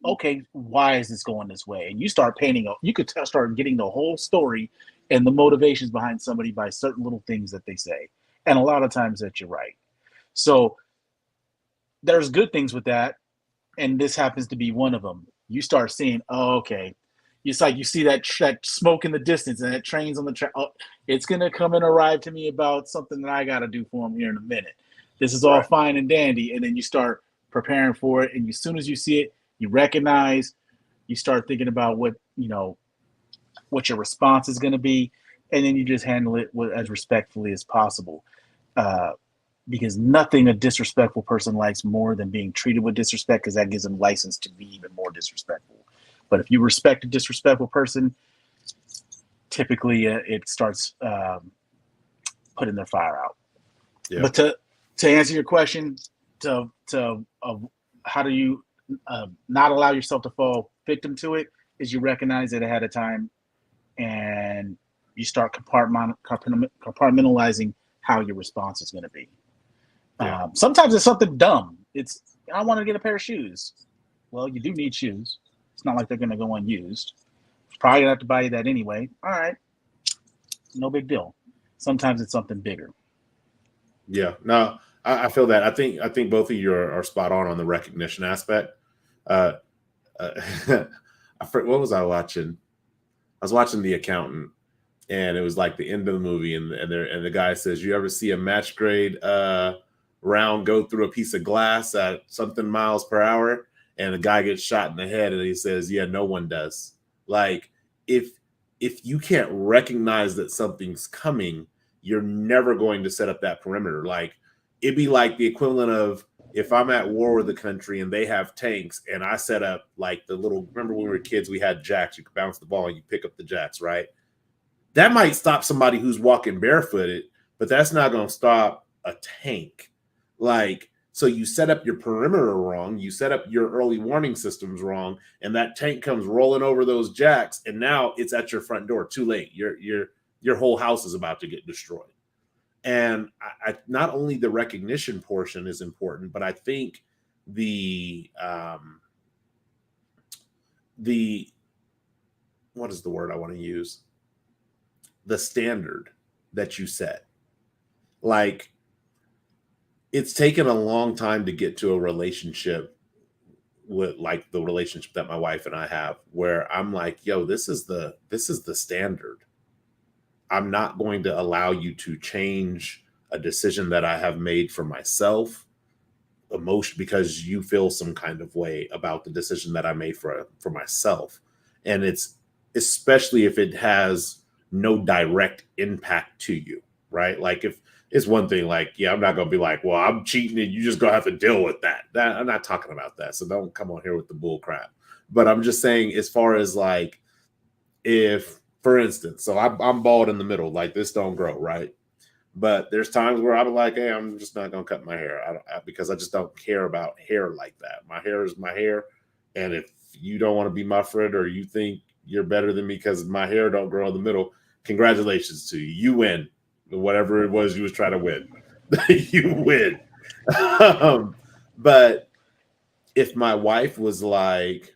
okay, why is this going this way? And you start you could start getting the whole story and the motivations behind somebody by certain little things that they say. And a lot of times that you're right. So there's good things with that. And this happens to be one of them. You start seeing, oh, okay. It's like you see that smoke in the distance and that train's on the track. Oh, it's going to come and arrive to me about something that I got to do for him here in a minute. This is all right. Fine and dandy. And then you start preparing for it. And as soon as you see it, you recognize, you start thinking about what your response is going to be. And then you just handle it as respectfully as possible. Because nothing a disrespectful person likes more than being treated with disrespect, because that gives them license to be even more disrespectful. But if you respect a disrespectful person, typically it starts putting their fire out. Yeah. But to answer your question, how do you not allow yourself to fall victim to it, is you recognize it ahead of time and you start compartmentalizing how your response is going to be. Yeah. Sometimes it's something dumb. I want to get a pair of shoes. Well, you do need shoes. It's not like they're going to go unused. Probably going to have to buy you that anyway. All right. No big deal. Sometimes it's something bigger. Yeah. No, I feel that. I think both of you are spot on the recognition aspect. What was I watching? I was watching The Accountant, and it was like the end of the movie, and the guy says, "You ever see a match grade round go through a piece of glass at something miles per hour?" And the guy gets shot in the head, and he says, "Yeah, no one does." Like if you can't recognize that something's coming, you're never going to set up that perimeter. Like it'd be like the equivalent of if I'm at war with a country and they have tanks, and I set up like remember when we were kids, we had jacks, you could bounce the ball and you pick up the jacks, right? That might stop somebody who's walking barefooted, but that's not going to stop a tank. Like, so you set up your perimeter wrong, you set up your early warning systems wrong, and that tank comes rolling over those jacks, and now it's at your front door. Too late. Your whole house is about to get destroyed. And I not only the recognition portion is important, but I think the what is the word I want to use? The standard that you set. Like it's taken a long time to get to a relationship with like the relationship that my wife and I have, where I'm like, yo, this is the standard. I'm not going to allow you to change a decision that I have made for myself, emotion, because you feel some kind of way about the decision that I made for myself. And it's especially if it has no direct impact to you, right? Like if it's one thing, like, yeah, I'm not gonna be like, well, I'm cheating and you just gonna have to deal with that. That I'm not talking about that. So don't come on here with the bull crap. But I'm just saying, as far as like, if, for instance, so I'm bald in the middle, like this don't grow, right? But there's times where I'm like, hey, I'm just not gonna cut my hair because I just don't care about hair like that. My hair is my hair, and if you don't want to be my friend or you think you're better than me because my hair don't grow in the middle, congratulations to you. You win. Whatever it was you was trying to win, you win. But if my wife was like,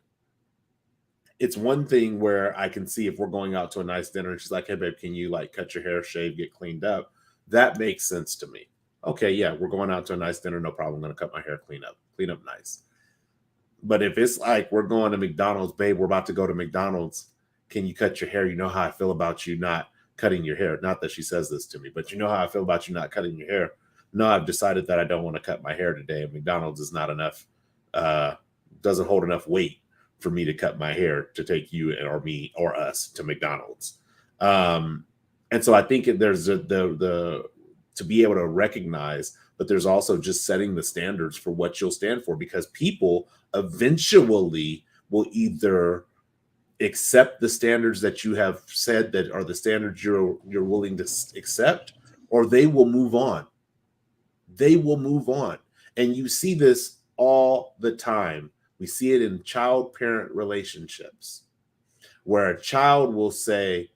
it's one thing where I can see if we're going out to a nice dinner and she's like, hey, babe, can you like cut your hair, shave, get cleaned up? That makes sense to me. Okay, yeah, we're going out to a nice dinner, no problem. I'm going to cut my hair, clean up nice. But if it's like we're going to McDonald's, babe, we're about to go to McDonald's. Can you cut your hair? You know how I feel about you not cutting your hair. Not that she says this to me, but you know how I feel about you not cutting your hair. No, I've decided that I don't want to cut my hair today. And McDonald's is not enough, doesn't hold enough weight for me to cut my hair to take you or me or us to McDonald's. And so I think there's the to be able to recognize, but there's also just setting the standards for what you'll stand for, because people eventually will either accept the standards that you have said that are the standards you're willing to accept, or they will move on. They will move on. And you see this all the time. We see it in child-parent relationships where a child will say,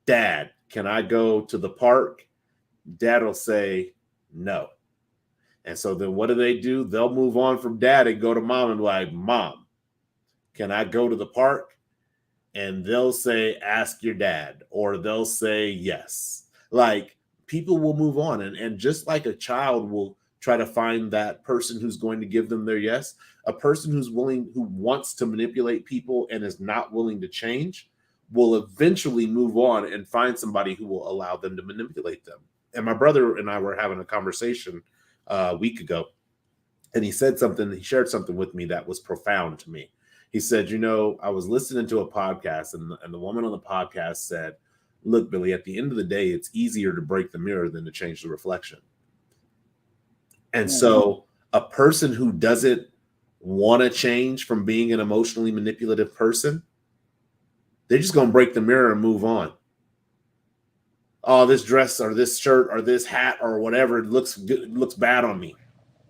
Dad, can I go to the park? Dad will say, no. And so then what do? They'll move on from dad and go to mom and be like, Mom, can I go to the park? And they'll say, ask your dad, or they'll say yes. Like, people will move on. And just like a child will try to find that person who's going to give them their yes, a person who wants to manipulate people and is not willing to change will eventually move on and find somebody who will allow them to manipulate them. And my brother and I were having a conversation a week ago, and he shared something with me that was profound to me. He said, I was listening to a podcast, and the woman on the podcast said, look, Billy, at the end of the day, it's easier to break the mirror than to change the reflection. And so a person who doesn't want to change from being an emotionally manipulative person, they're just going to break the mirror and move on. Oh, this dress or this shirt or this hat or whatever looks good, looks bad on me.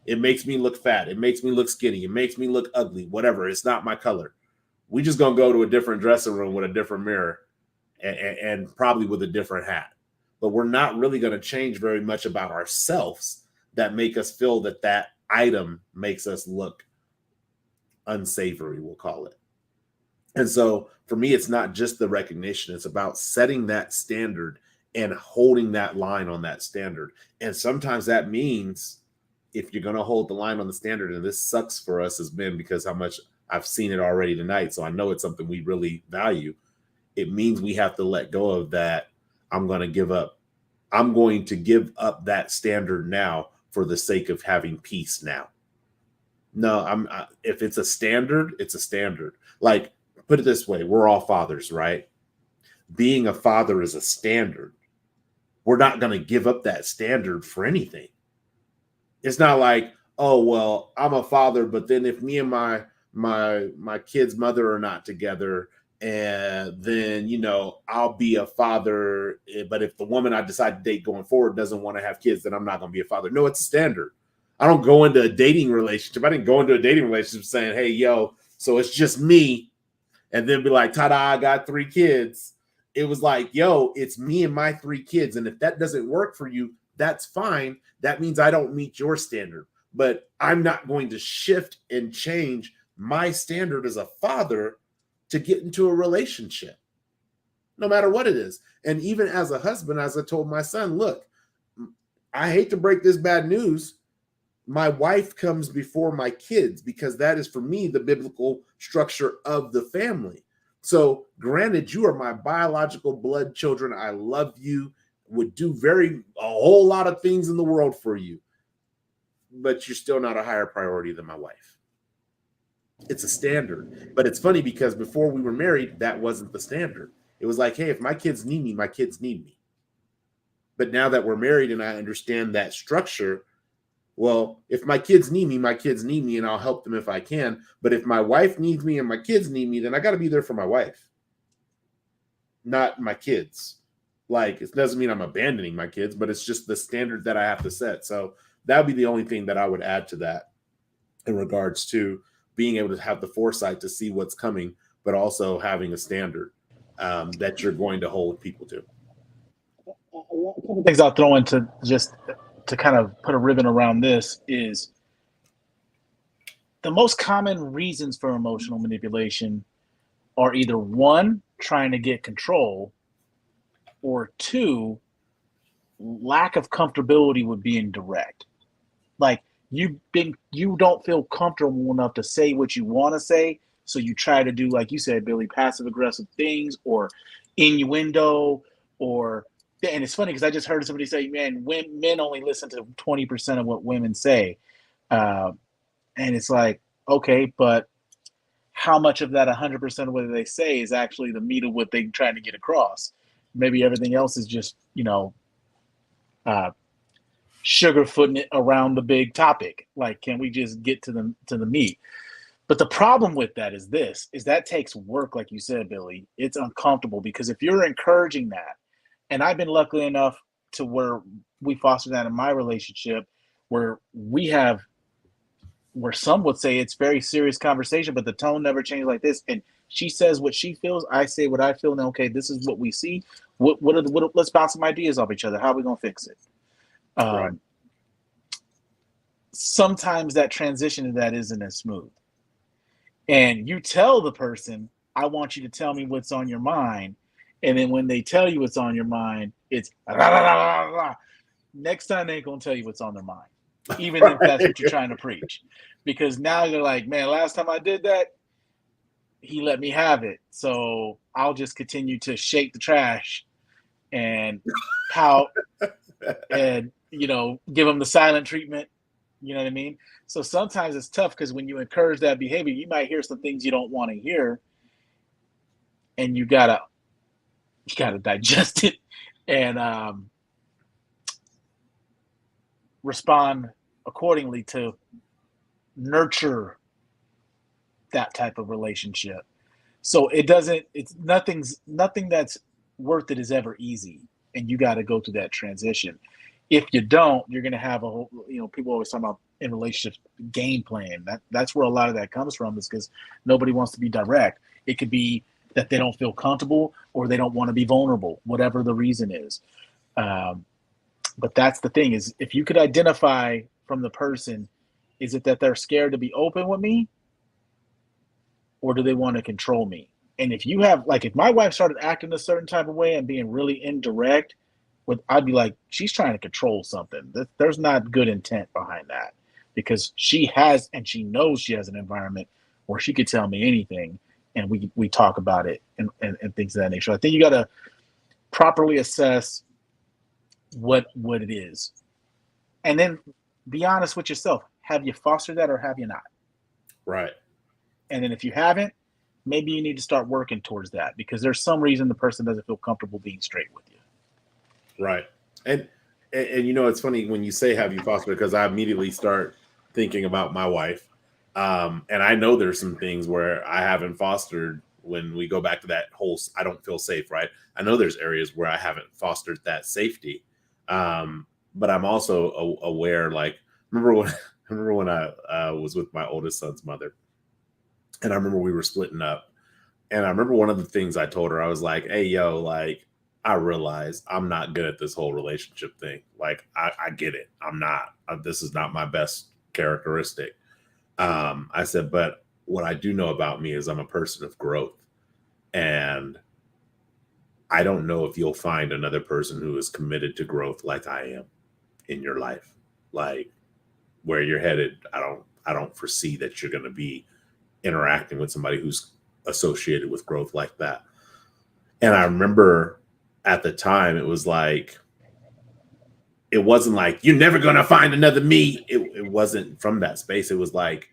It makes me look fat. It makes me look skinny. It makes me look ugly. Whatever. It's not my color. We just gonna go to a different dressing room with a different mirror and probably with a different hat. But we're not really going to change very much about ourselves that make us feel that item makes us look unsavory, we'll call it. And so for me, it's not just the recognition. It's about setting that standard and holding that line on that standard. And sometimes that means, if you're going to hold the line on the standard, and this sucks for us as men because how much I've seen it already tonight, so I know it's something we really value, it means we have to let go of that. I'm going to give up that standard now for the sake of having peace now. No, if it's a standard, it's a standard. Like, put it this way, we're all fathers, right? Being a father is a standard. We're not going to give up that standard for anything. It's not like, oh, well, I'm a father, but then if me and my kid's mother are not together, and then, I'll be a father. But if the woman I decide to date going forward doesn't want to have kids, then I'm not going to be a father. No, it's a standard. I don't go into a dating relationship. I didn't go into a dating relationship saying, hey, yo, so it's just me. And then be like, ta-da, I got 3 kids. It was like, yo, it's me and my 3 kids. And if that doesn't work for you, that's fine. That means I don't meet your standard. But I'm not going to shift and change my standard as a father to get into a relationship, no matter what it is. And even as a husband, as I told my son, look, I hate to break this bad news, my wife comes before my kids because that is for me the biblical structure of the family. So granted, you are my biological blood children. I love you, would do a whole lot of things in the world for you, but you're still not a higher priority than my wife. It's a standard. But it's funny because before we were married, that wasn't the standard. It was like, hey, if my kids need me, my kids need me. But now that we're married and I understand that structure, well, if my kids need me, my kids need me, and I'll help them if I can. But if my wife needs me and my kids need me, then I got to be there for my wife, not my kids. Like, it doesn't mean I'm abandoning my kids, but it's just the standard that I have to set. So that would be the only thing that I would add to that in regards to being able to have the foresight to see what's coming, but also having a standard that you're going to hold people to. A couple things I'll throw into just to kind of put a ribbon around this is the most common reasons for emotional manipulation are either one, trying to get control, or two, lack of comfortability with being direct. Like you don't feel comfortable enough to say what you want to say, so you try to do, like you said, Billy, passive aggressive things or innuendo, and it's funny because I just heard somebody say, man, men only listen to 20% of what women say. And it's like, okay, but how much of that 100% of what they say is actually the meat of what they're trying to get across? Maybe everything else is just, sugarfooting it around the big topic. Like, can we just get to the meat? But the problem with that is that takes work, like you said, Billy. It's uncomfortable because if you're encouraging that, and I've been lucky enough to where we foster that in my relationship, where some would say it's very serious conversation, but the tone never changed like this. And she says what she feels, I say what I feel, and okay, this is what we see. Let's bounce some ideas off each other. How are we gonna fix it? Right. Sometimes that transition to that isn't as smooth. And you tell the person, I want you to tell me what's on your mind. And then when they tell you what's on your mind, it's rah, rah, rah, rah, rah. Next time they ain't going to tell you what's on their mind, even if that's what you're trying to preach. Because now you're like, man, last time I did that, he let me have it. So I'll just continue to shake the trash and pout and, give them the silent treatment. You know what I mean? So sometimes it's tough because when you encourage that behavior, you might hear some things you don't want to hear, and you gotta digest it and respond accordingly to nurture that type of relationship. So nothing that's worth it is ever easy, and you got to go through that transition. If you don't, you're going to have a whole, people always talk about in relationships game plan. That's where a lot of that comes from, is because nobody wants to be direct. It could be that they don't feel comfortable or they don't want to be vulnerable, whatever the reason is. But that's the thing, is if you could identify from the person, is it that they're scared to be open with me, or do they want to control me? And if you have, like, if my wife started acting a certain type of way and being really indirect, I'd be like, she's trying to control something. There's not good intent behind that, because she knows she has an environment where she could tell me anything, and we talk about it and things of that nature. I think you got to properly assess what it is, and then be honest with yourself. Have you fostered that or have you not? Right. And then if you haven't, maybe you need to start working towards that, because there's some reason the person doesn't feel comfortable being straight with you. Right. And it's funny when you say have you fostered, because I immediately start thinking about my wife. And I know there's some things where I haven't fostered when we go back to that whole I don't feel safe, right? I know there's areas where I haven't fostered that safety. But I'm also aware, like, remember when I was with my oldest son's mother, and I remember we were splitting up, and I remember one of the things I told her, I was like, hey, yo, like, I realize I'm not good at this whole relationship thing. Like, I get it. I'm not. This is not my best characteristic. I said, but what I do know about me is I'm a person of growth. And I don't know if you'll find another person who is committed to growth like I am in your life. Like, where you're headed, I don't foresee that you're going to be interacting with somebody who's associated with growth like that. And I remember at the time, it was like, it wasn't like, you're never going to find another me. It wasn't from that space. It was like,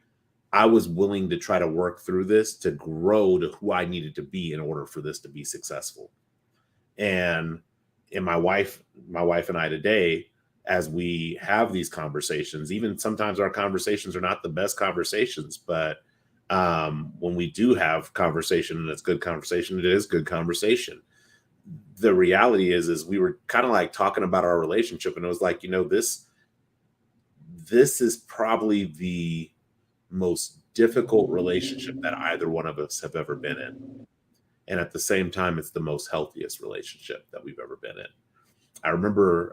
I was willing to try to work through this to grow to who I needed to be in order for this to be successful. And in my wife and I today, as we have these conversations, even sometimes our conversations are not the best conversations, but when we do have conversation and it's good conversation, it is good conversation. The reality is we were kind of like talking about our relationship, and it was like, this is probably the most difficult relationship that either one of us have ever been in. And at the same time, it's the most healthiest relationship that we've ever been in. I remember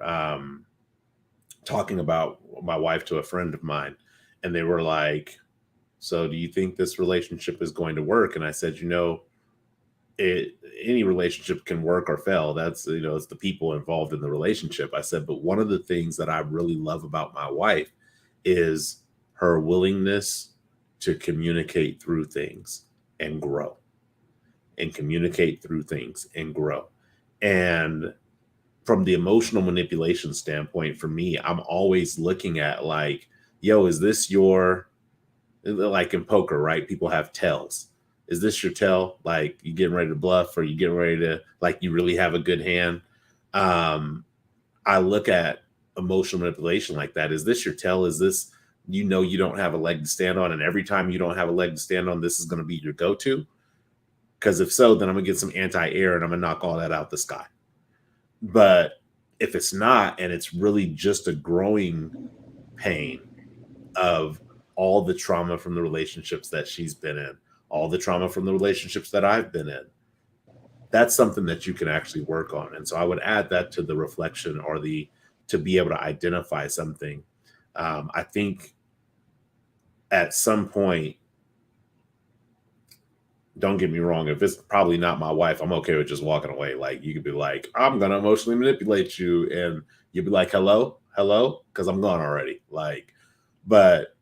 talking about my wife to a friend of mine, and they were like, so do you think this relationship is going to work? And I said, any relationship can work or fail. That's, it's the people involved in the relationship. I said, but one of the things that I really love about my wife is her willingness to communicate through things and grow. And communicate through things and grow. And from the emotional manipulation standpoint, for me, I'm always looking at like, is this like in poker, right? People have tells. Is this your tell? Like, you getting ready to bluff, or you getting ready to, like, you really have a good hand? I look at emotional manipulation like that. Is this your tell? Is this, you don't have a leg to stand on, and every time you don't have a leg to stand on, this is going to be your go-to? Because if so, then I'm going to get some anti-air and I'm going to knock all that out the sky. But if it's not, and it's really just a growing pain of all the trauma from the relationships that she's been in, all the trauma from the relationships that I've been in, that's something that you can actually work on. And so I would add that to the reflection, or to be able to identify something. I think at some point, don't get me wrong, if it's probably not my wife, I'm okay with just walking away. Like, you could be like, I'm going to emotionally manipulate you. And you'd be like, hello, because I'm gone already. Like, but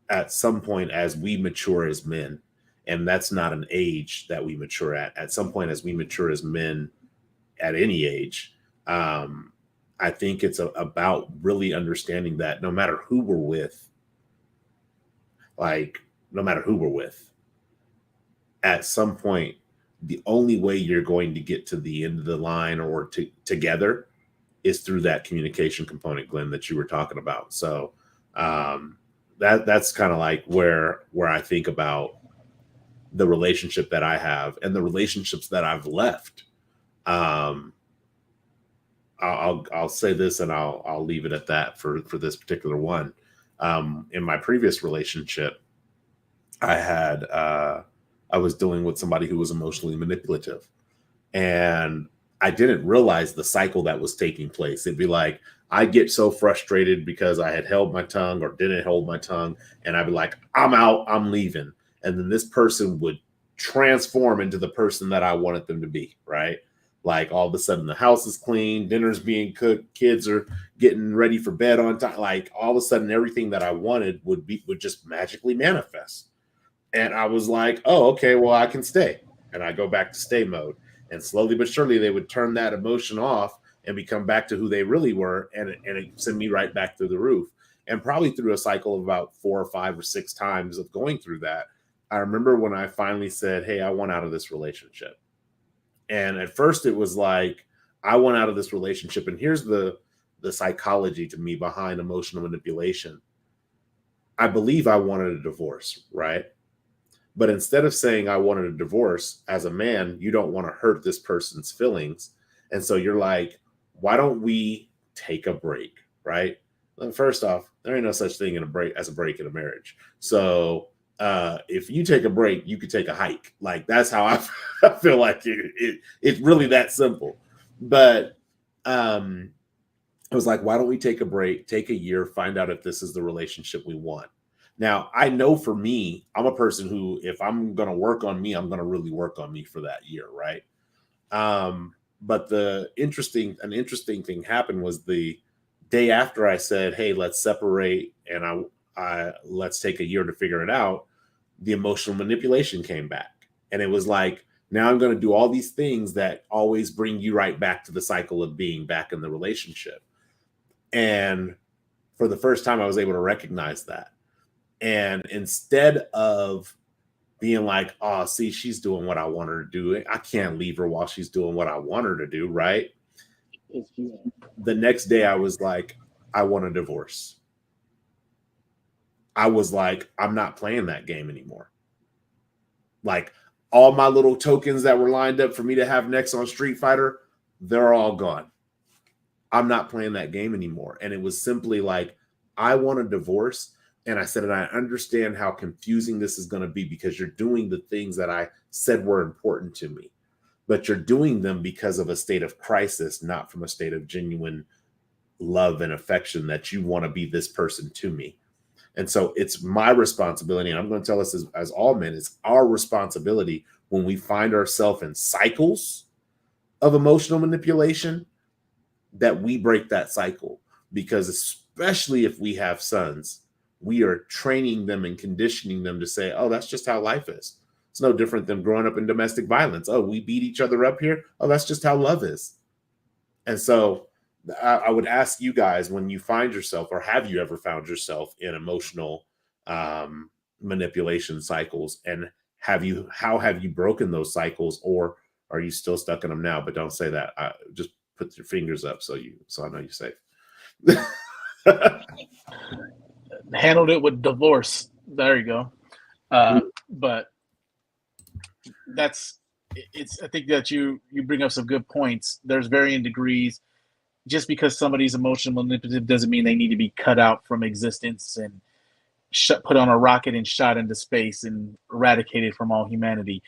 at some point, as we mature as men, and that's not an age that we mature at some point, as we mature as men at any age, I think it's about really understanding that no matter who we're with, at some point, the only way you're going to get to the end of the line or together is through that communication component, Glenn, that you were talking about. So that's kind of like where I think about the relationship that I have and the relationships that I've left. I'll say this, and I'll leave it at that for this particular one. In my previous relationship, I was dealing with somebody who was emotionally manipulative, and I didn't realize the cycle that was taking place. It'd be like, I get so frustrated because I had held my tongue or didn't hold my tongue, and I'd be like, I'm out, I'm leaving. And then this person would transform into the person that I wanted them to be, right? Like, all of a sudden the house is clean, dinner's being cooked, kids are getting ready for bed on time. Like, all of a sudden everything that I wanted would just magically manifest. And I was like, oh, okay, well, I can stay. And I go back to stay mode. And slowly but surely, they would turn that emotion off and become back to who they really were. And it sent me right back through the roof. And probably through a cycle of about 4 or 5 or 6 times of going through that, I remember when I finally said, hey, I want out of this relationship. And at first it was like, I want out of this relationship. And here's the psychology to me behind emotional manipulation. I believe I wanted a divorce, right? But instead of saying I wanted a divorce, as a man, you don't want to hurt this person's feelings. And so you're like, why don't we take a break, right? First off, there ain't no such thing as a break in a marriage. So if you take a break, you could take a hike. Like, that's how I feel like it's really that simple. But it was like, why don't we take a break, take a year, find out if this is the relationship we want. Now, I know for me, I'm a person who, if I'm going to work on me, I'm going to really work on me for that year, right? But an interesting thing happened was the day after I said, hey, let's separate and I let's take a year to figure it out, the emotional manipulation came back. And it was like, now I'm going to do all these things that always bring you right back to the cycle of being back in the relationship. And for the first time, I was able to recognize that. And instead of being like, oh, see, she's doing what I want her to do, I can't leave her while she's doing what I want her to do, right? The next day, I was like, I want a divorce. I was like, I'm not playing that game anymore. Like, all my little tokens that were lined up for me to have next on Street Fighter, they're all gone. I'm not playing that game anymore. And it was simply like, I want a divorce. And I said, and I understand how confusing this is going to be because you're doing the things that I said were important to me, but you're doing them because of a state of crisis, not from a state of genuine love and affection that you want to be this person to me. And so it's my responsibility, and I'm going to tell us as all men, it's our responsibility when we find ourselves in cycles of emotional manipulation that we break that cycle. Because especially if we have sons, we are training them and conditioning them to say, oh, that's just how life is. It's no different than growing up in domestic violence. Oh, we beat each other up here. Oh, that's just how love is. And so I would ask you guys, when you find yourself, or have you ever found yourself in emotional manipulation cycles, and how have you broken those cycles, or are you still stuck in them now? But don't say that. Just put your fingers up so I know you're safe. Handled it with divorce. There you go. But I think that you bring up some good points. There's varying degrees. Just because somebody's emotional manipulative doesn't mean they need to be cut out from existence and put on a rocket and shot into space and eradicated from all humanity.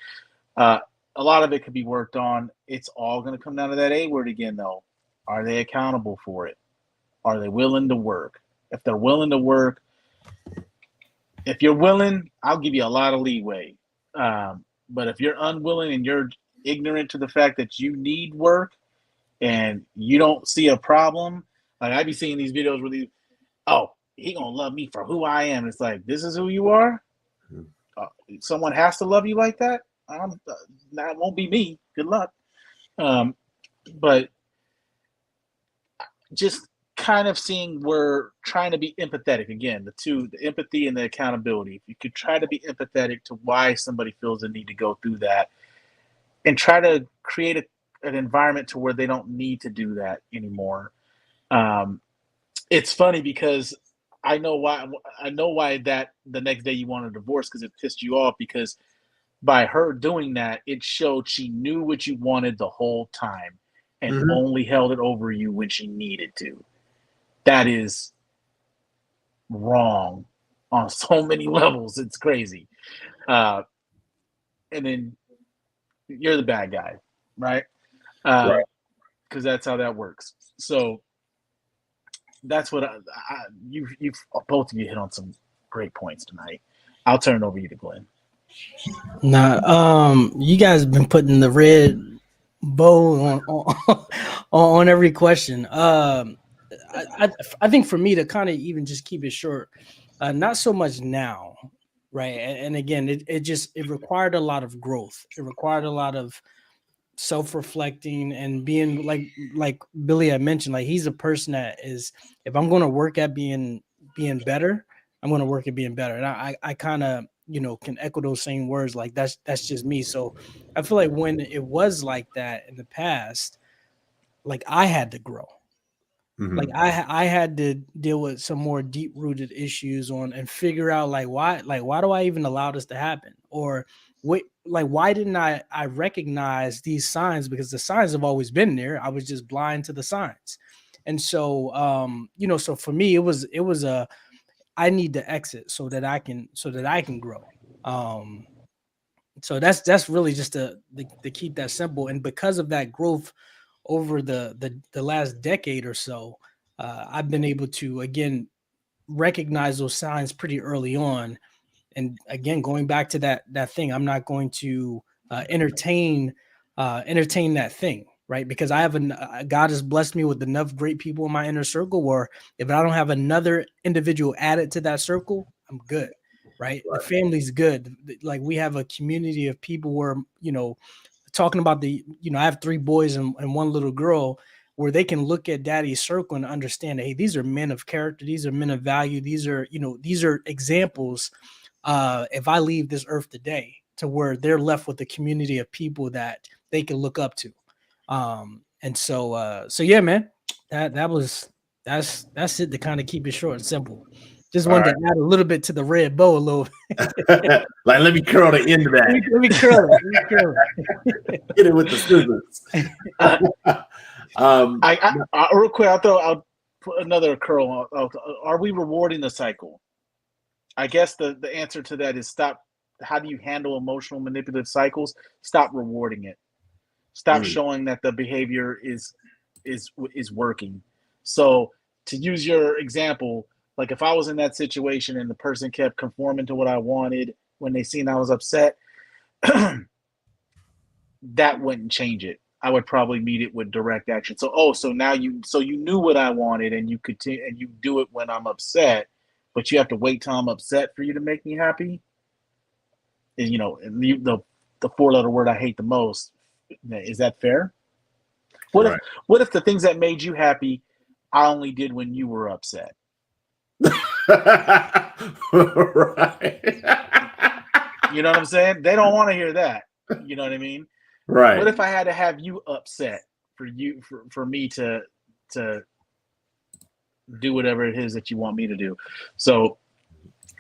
A lot of it could be worked on. It's all going to come down to that A word again, though. Are they accountable for it? Are they willing to work? If they're willing to work, if you're willing, I'll give you a lot of leeway. But if you're unwilling and you're ignorant to the fact that you need work, and you don't see a problem, like I be seeing these videos where he gonna love me for who I am. It's like, this is who you are. Someone has to love you like that. That won't be me. Good luck. But just kind of seeing, we're trying to be empathetic again. The empathy and the accountability. If you could try to be empathetic to why somebody feels the need to go through that, and try to create an environment to where they don't need to do that anymore. It's funny because I know why that the next day you want a divorce, because it pissed you off, because by her doing that, it showed she knew what you wanted the whole time and only held it over you when she needed to. That is wrong on so many levels. It's crazy. And then you're the bad guy, right? Right. Because that's how that works. So that's what you've both of you hit on some great points tonight. I'll turn it over to you, Glenn. Nah, you guys have been putting the red bow on every question. I think for me to kind of even just keep it short, not so much now, right? And again, it required a lot of growth. It required a lot of self-reflecting and being like Billy had mentioned, like he's a person that is, if I'm going to work at being better, I'm going to work at being better. And I kind of, can echo those same words. Like that's just me. So I feel like when it was like that in the past, like I had to grow. Like I had to deal with some more deep rooted issues and figure out why do I even allow this to happen? Or why didn't I recognize these signs? Because the signs have always been there. I was just blind to the signs. And so, so for me, it was I need to exit so that I can grow. So that's really just to keep that simple. And because of that growth over the last decade or so, I've been able to again recognize those signs pretty early on. And again, going back to that thing, I'm not going to entertain that thing, right? Because I have God has blessed me with enough great people in my inner circle where if I don't have another individual added to that circle, I'm good, right? The family's good. Like we have a community of people where, talking about I have 3 boys and 1 little girl where they can look at daddy's circle and understand, hey, these are men of character. These are men of value. These are examples. If I leave this earth today to where they're left with a community of people that they can look up to. So yeah, man, that's it to kind of keep it short and simple. Just wanted to add a little bit to the red bow a little. Like, let me curl the end of that. Let me curl it. Get it with the scissors. I real quick, I'll put another curl. Are we rewarding the cycle? I guess the answer to that is stop. How do you handle emotional manipulative cycles? Stop rewarding it. Stop showing that the behavior is working. So to use your example, like if I was in that situation and the person kept conforming to what I wanted when they seen I was upset, that wouldn't change it. I would probably meet it with direct action. So now you knew what I wanted and you continue and you do it when I'm upset, but you have to wait till I'm upset for you to make me happy. And the 4-letter word I hate the most. Is that fair? What if the things that made you happy I only did when you were upset? Right. You know what I'm saying? They don't want to hear that. You know what I mean? Right. What if I had to have you upset for me to do whatever it is that you want me to do? So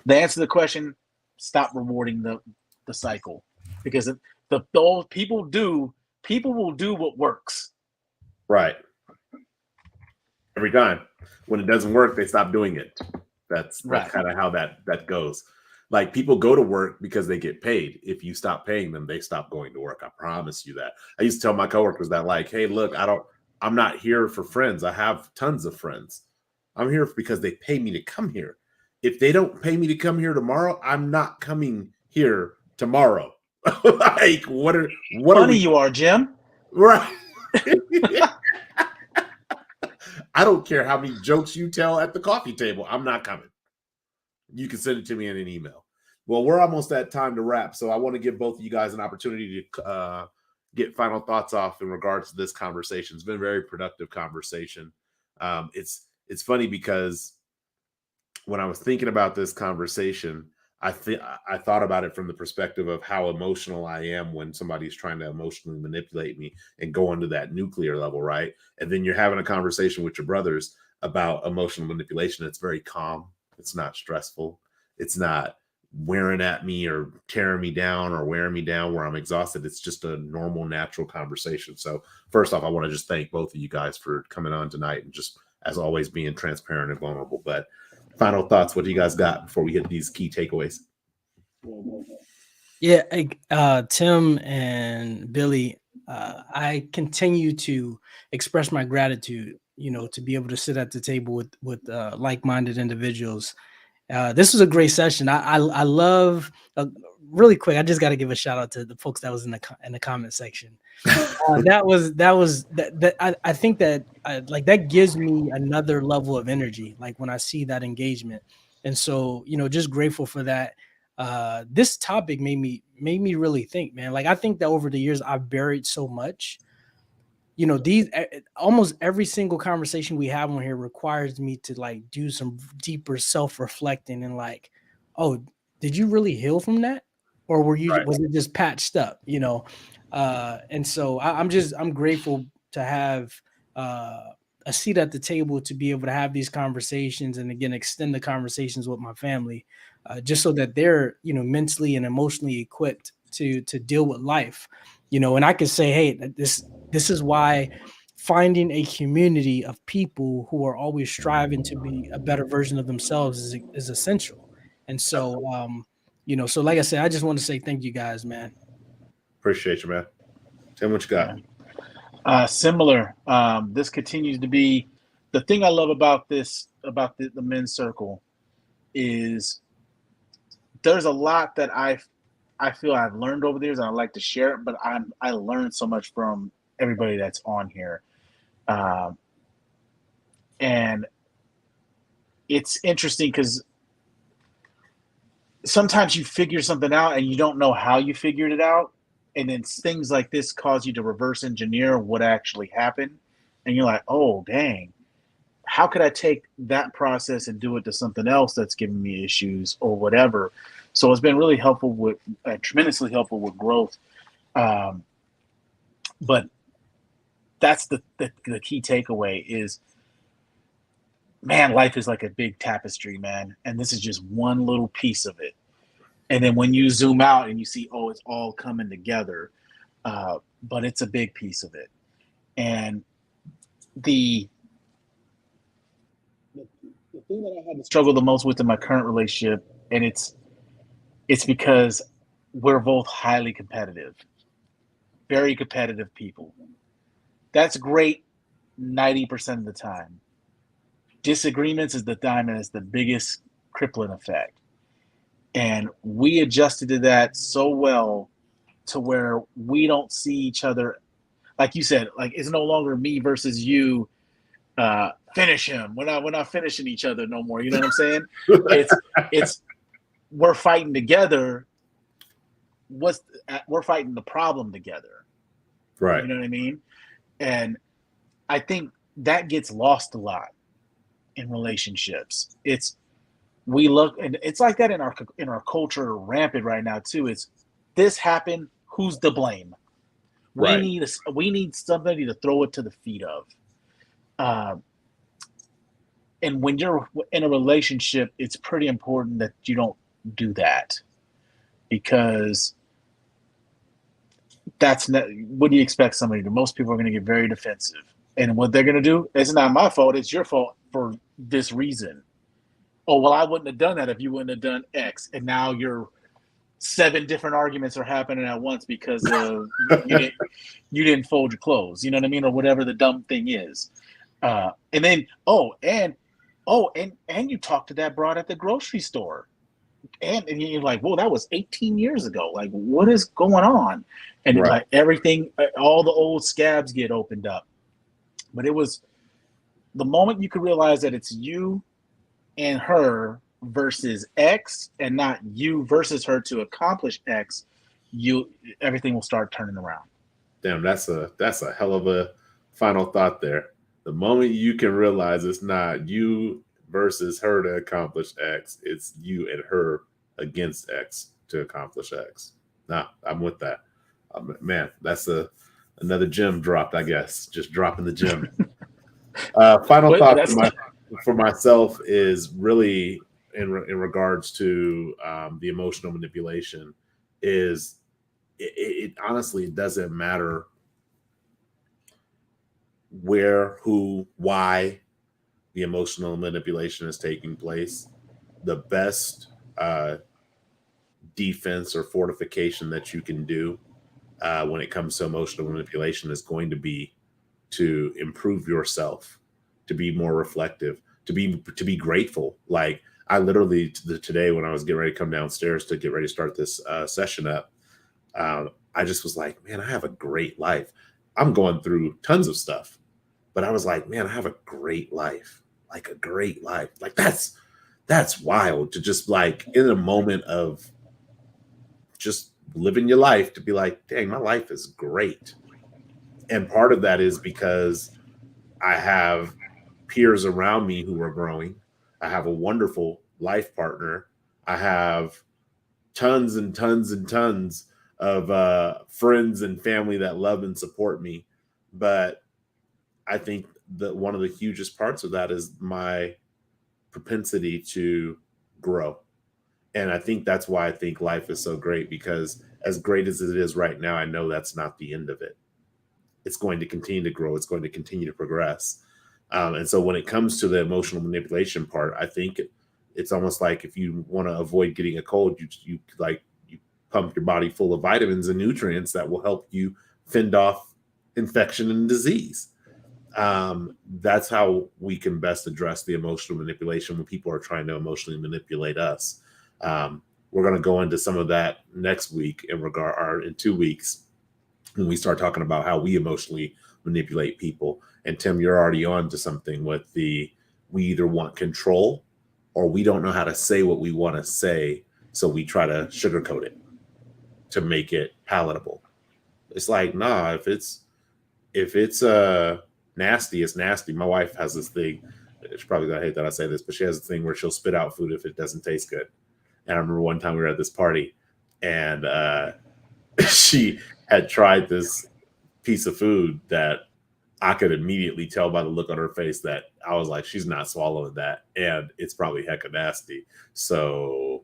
the answer to the question, stop rewarding the cycle, because the old people will do what works. Right. Every time. When it doesn't work, they stop doing it. That's kind of how that goes. Like, people go to work because they get paid. If you stop paying them, they stop going to work. I promise you that. I used to tell my coworkers that, like, hey, look, I'm not here for friends. I have tons of friends. I'm here because they pay me to come here. If they don't pay me to come here tomorrow, I'm not coming here tomorrow. Like, what funny you are, Jim. Right. I don't care how many jokes you tell at the coffee table. I'm not coming. You can send it to me in an email. Well, we're almost at time to wrap, so I want to give both of you guys an opportunity to get final thoughts off in regards to this conversation. It's been a very productive conversation. It's funny because when I was thinking about this conversation, I thought about it from the perspective of how emotional I am when somebody's trying to emotionally manipulate me and go into that nuclear level, right? And then you're having a conversation with your brothers about emotional manipulation. It's very calm. It's not stressful. It's not wearing at me or tearing me down or wearing me down where I'm exhausted. It's just a normal, natural conversation. So first off, I want to just thank both of you guys for coming on tonight and just, as always, being transparent and vulnerable. But final thoughts, what do you guys got before we hit these key takeaways? Yeah, Tim and Billy, I continue to express my gratitude, to be able to sit at the table with like-minded individuals. This was a great session. I love, really quick, I just got to give a shout out to the folks that was in the comment section. I think that like that gives me another level of energy, like when I see that engagement. And so, just grateful for that. This topic made me really think, man. Like, I think that over the years I've buried so much. These almost every single conversation we have on here requires me to like do some deeper self-reflecting and like, oh, did you really heal from that, or was it just patched up? And so I'm grateful to have a seat at the table to be able to have these conversations and again extend the conversations with my family, just so that they're mentally and emotionally equipped to deal with life. And I could say, hey, this is why finding a community of people who are always striving to be a better version of themselves is essential. And so, so like I said, I just want to say thank you guys, man. Appreciate you, man. Tim, what you got? Similar. This continues to be the thing I love about this, about the men's circle, is there's a lot that I feel I've learned over the years and I like to share it, but I learned so much from everybody that's on here. And it's interesting because sometimes you figure something out and you don't know how you figured it out. And then things like this cause you to reverse engineer what actually happened. And you're like, oh, dang, how could I take that process and do it to something else that's giving me issues or whatever? So it's been really helpful with, tremendously helpful with growth. But that's the key takeaway is, man, life is like a big tapestry, man. And this is just one little piece of it. And then when you zoom out and you see, oh, it's all coming together, but it's a big piece of it. And the thing that I had to struggle the most with in my current relationship, and it's because we're both highly competitive, very competitive people. That's great 90% of the time. Disagreements is the time and it's the biggest crippling effect. And we adjusted to that so well to where we don't see each other, like you said, like it's no longer me versus you. Finish him. We're not finishing each other no more. You know what I'm saying? It's we're fighting together. We're fighting the problem together. Right. You know what I mean? And I think that gets lost a lot in relationships. We look, and it's like that in our culture rampant right now too. It's this happened. Who's to blame? Right. We need somebody to throw it to the feet of. And when you're in a relationship, it's pretty important that you don't do that, because that's not what do you expect somebody to do. Most people are going to get very defensive, and what they're going to do, it's not my fault. It's your fault for this reason. Oh, well, I wouldn't have done that if you wouldn't have done X. And now you're 7 different arguments are happening at once because you didn't fold your clothes. You know what I mean? Or whatever the dumb thing is. And then, and you talked to that broad at the grocery store. And you're like, whoa, that was 18 years ago. Like, what is going on? And Right. like everything, all the old scabs get opened up. But it was the moment you could realize that it's you and her versus X, and not you versus her to accomplish X, everything will start turning around. Damn, that's a hell of a final thought there. The moment you can realize it's not you versus her to accomplish X, it's you and her against X to accomplish X. Nah, I'm with that. Man, that's another gem dropped, I guess. Just dropping the gem. Final thought for myself is really in regards to the emotional manipulation is it honestly doesn't matter where, who, why the emotional manipulation is taking place. The best defense or fortification that you can do when it comes to emotional manipulation is going to be to improve yourself, to be more reflective, to be grateful. Like I literally today when I was getting ready to come downstairs to get ready to start this session up, I just was like, man, I have a great life. I'm going through tons of stuff, but I was like, man, I have a great life, like a great life. Like that's wild to just like in a moment of just living your life to be like, dang, my life is great. And part of that is because I have peers around me who are growing. I have a wonderful life partner. I have tons and tons and tons of friends and family that love and support me. But I think that one of the hugest parts of that is my propensity to grow. And I think that's why I think life is so great, because as great as it is right now, I know that's not the end of it. It's going to continue to grow. It's going to continue to progress. And so when it comes to the emotional manipulation part, I think it's almost like if you want to avoid getting a cold, you pump your body full of vitamins and nutrients that will help you fend off infection and disease. That's how we can best address the emotional manipulation when people are trying to emotionally manipulate us. We're going to go into some of that next week in 2 weeks. when we start talking about how we emotionally manipulate people. And Tim, you're already on to something with we either want control or we don't know how to say what we want to say. So we try to sugarcoat it to make it palatable. It's like, nah, if it's nasty, it's nasty. My wife has this thing. She's probably gonna hate that I say this, but she has a thing where she'll spit out food if it doesn't taste good. And I remember one time we were at this party, and she had tried this piece of food that I could immediately tell by the look on her face that I was like, she's not swallowing that, and it's probably hecka nasty. So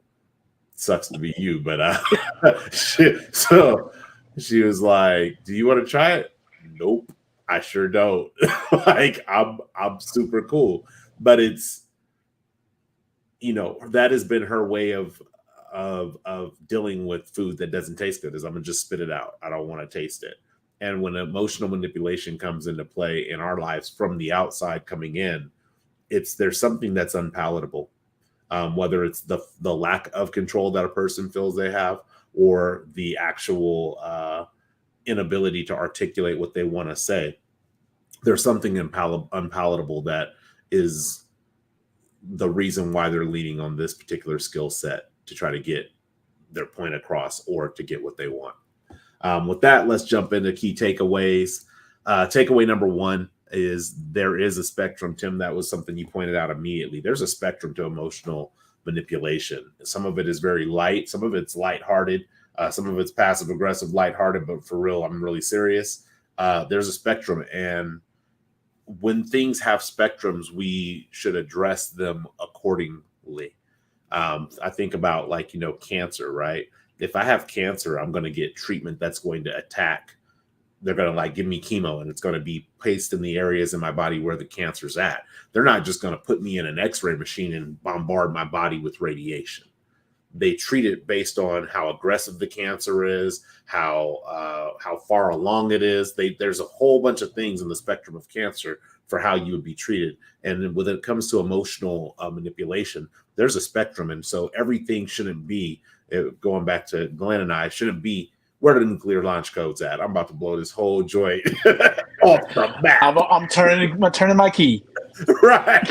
sucks to be you, but so she was like, "Do you want to try it?" Nope, I sure don't. Like I'm super cool, but it's that has been her way of dealing with food that doesn't taste good is I'm gonna just spit it out. I don't want to taste it. And when emotional manipulation comes into play in our lives from the outside coming in, there's something that's unpalatable. Whether it's the lack of control that a person feels they have, or the actual inability to articulate what they want to say, there's something unpalatable that is the reason why they're leaning on this particular skill set to try to get their point across or to get what they want. With that, let's jump into key takeaways. Takeaway number one is there is a spectrum. Tim, that was something you pointed out immediately. There's a spectrum to emotional manipulation. Some of it is very light. Some of it's lighthearted. Some of it's passive aggressive, lighthearted, but for real, I'm really serious. There's a spectrum. And when things have spectrums, we should address them accordingly. I think about cancer, right? If I have cancer, I'm going to get treatment that's going to attack. They're going to give me chemo and it's going to be placed in the areas in my body where the cancer's at. They're not just going to put me in an x-ray machine and bombard my body with radiation. They treat it based on how aggressive the cancer is, how far along it is. There's a whole bunch of things in the spectrum of cancer for how you would be treated. And when it comes to emotional manipulation, there's a spectrum. And so everything shouldn't be, going back to Glenn and I, shouldn't be where the nuclear launch code's at. I'm about to blow this whole joint off the bat. I'm turning my key. Right.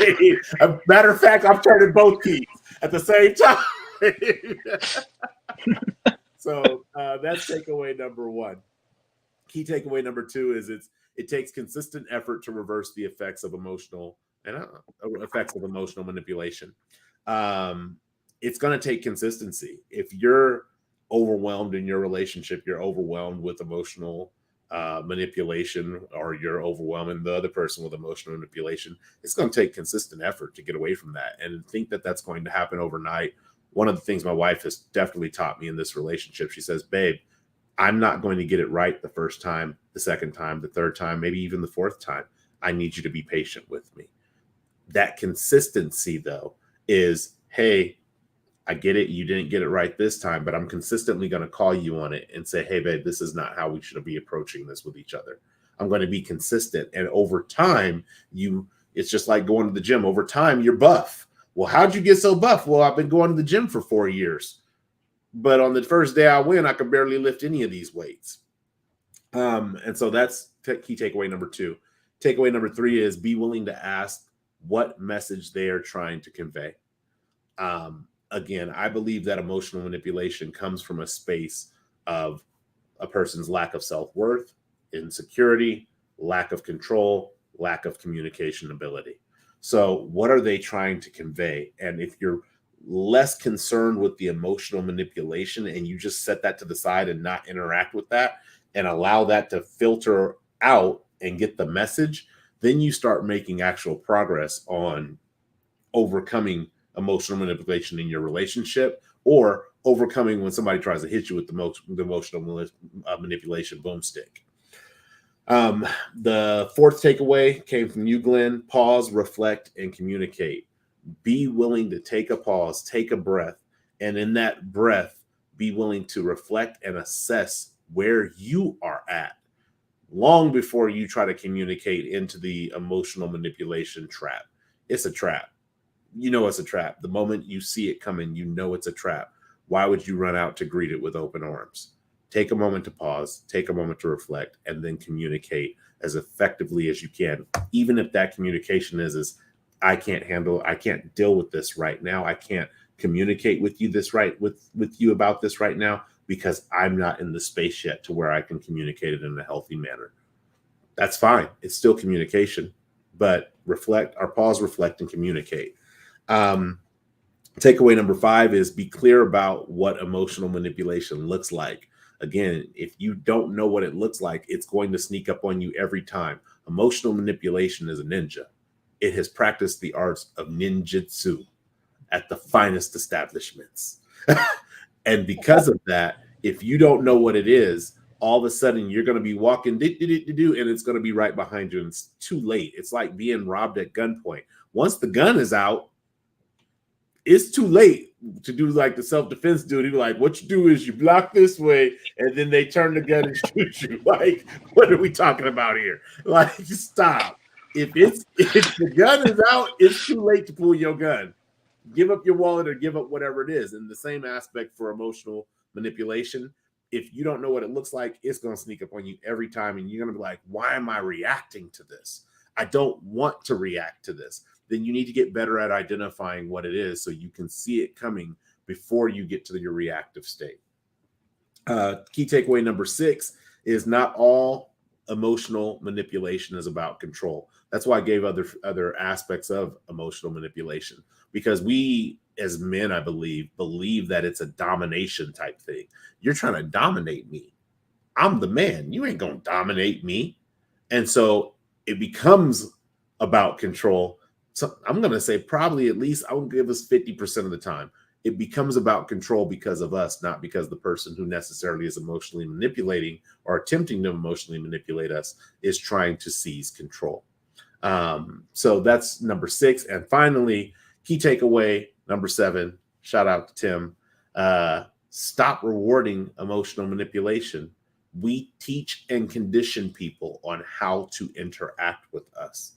Matter of fact, I'm turning both keys at the same time. So that's takeaway number one. Key takeaway number two is it takes consistent effort to reverse the effects of emotional manipulation. It's going to take consistency. If you're overwhelmed in your relationship, you're overwhelmed with emotional manipulation, or you're overwhelming the other person with emotional manipulation, it's going to take consistent effort to get away from that. And think that that's going to happen overnight. One of the things my wife has definitely taught me in this relationship, she says, babe, I'm not going to get it right the first time, the second time, the third time, maybe even the fourth time. I need you to be patient with me. That consistency, though, is, hey, I get it. You didn't get it right this time, but I'm consistently going to call you on it and say, hey, babe, this is not how we should be approaching this with each other. I'm going to be consistent. And over time, it's just like going to the gym. Over time, you're buff. Well, how'd you get so buff? Well, I've been going to the gym for 4 years. But on the first day I went, I could barely lift any of these weights. And so that's key takeaway number two. Takeaway number three is be willing to ask what message they are trying to convey. Again, I believe that emotional manipulation comes from a space of a person's lack of self-worth, insecurity, lack of control, lack of communication ability. So what are they trying to convey? And if you're less concerned with the emotional manipulation and you just set that to the side and not interact with that and allow that to filter out and get the message, then you start making actual progress on overcoming emotional manipulation in your relationship, or overcoming when somebody tries to hit you with the emotional manipulation boomstick. The fourth takeaway came from you, Glenn. Pause, reflect, and communicate. Be willing to take a pause, take a breath, and in that breath, be willing to reflect and assess where you are at long before you try to communicate into the emotional manipulation trap. It's a trap. You know it's a trap. The moment you see it coming, you know it's a trap. Why would you run out to greet it with open arms? take a moment to pause, take a moment to reflect, and then communicate as effectively as you can. Even if that communication is I can't deal with this right now. I can't communicate with you with you about this right now because I'm not in the space yet to where I can communicate it in a healthy manner. That's fine. It's still communication, but pause, reflect, and communicate. Takeaway number 5 is be clear about what emotional manipulation looks like. Again, if you don't know what it looks like, it's going to sneak up on you every time. Emotional manipulation is a ninja. It has practiced the arts of ninjutsu at the finest establishments. And because of that, if you don't know what it is, all of a sudden you're going to be walking and it's going to be right behind you and it's too late. It's like being robbed at gunpoint. Once the gun is out, it's too late to do like the self-defense duty. Like what you do is you block this way and then they turn the gun and shoot you. Like, what are we talking about here? Like, stop. If the gun is out, it's too late to pull your gun. Give up your wallet or give up whatever it is. And the same aspect for emotional manipulation. If you don't know what it looks like, it's going to sneak up on you every time. And you're going to be like, why am I reacting to this? I don't want to react to this. Then you need to get better at identifying what it is so you can see it coming before you get to your reactive state. Key takeaway number 6 is not all emotional manipulation is about control. That's why I gave other aspects of emotional manipulation, because we as men, I believe that it's a domination type thing. You're trying to dominate me. I'm the man. You ain't going to dominate me. And so it becomes about control. So I'm going to say probably at least I would give us 50% of the time. It becomes about control because of us, not because the person who necessarily is emotionally manipulating or attempting to emotionally manipulate us is trying to seize control. So that's number 6. And finally, key takeaway number 7, shout out to Tim. Stop rewarding emotional manipulation. We teach and condition people on how to interact with us.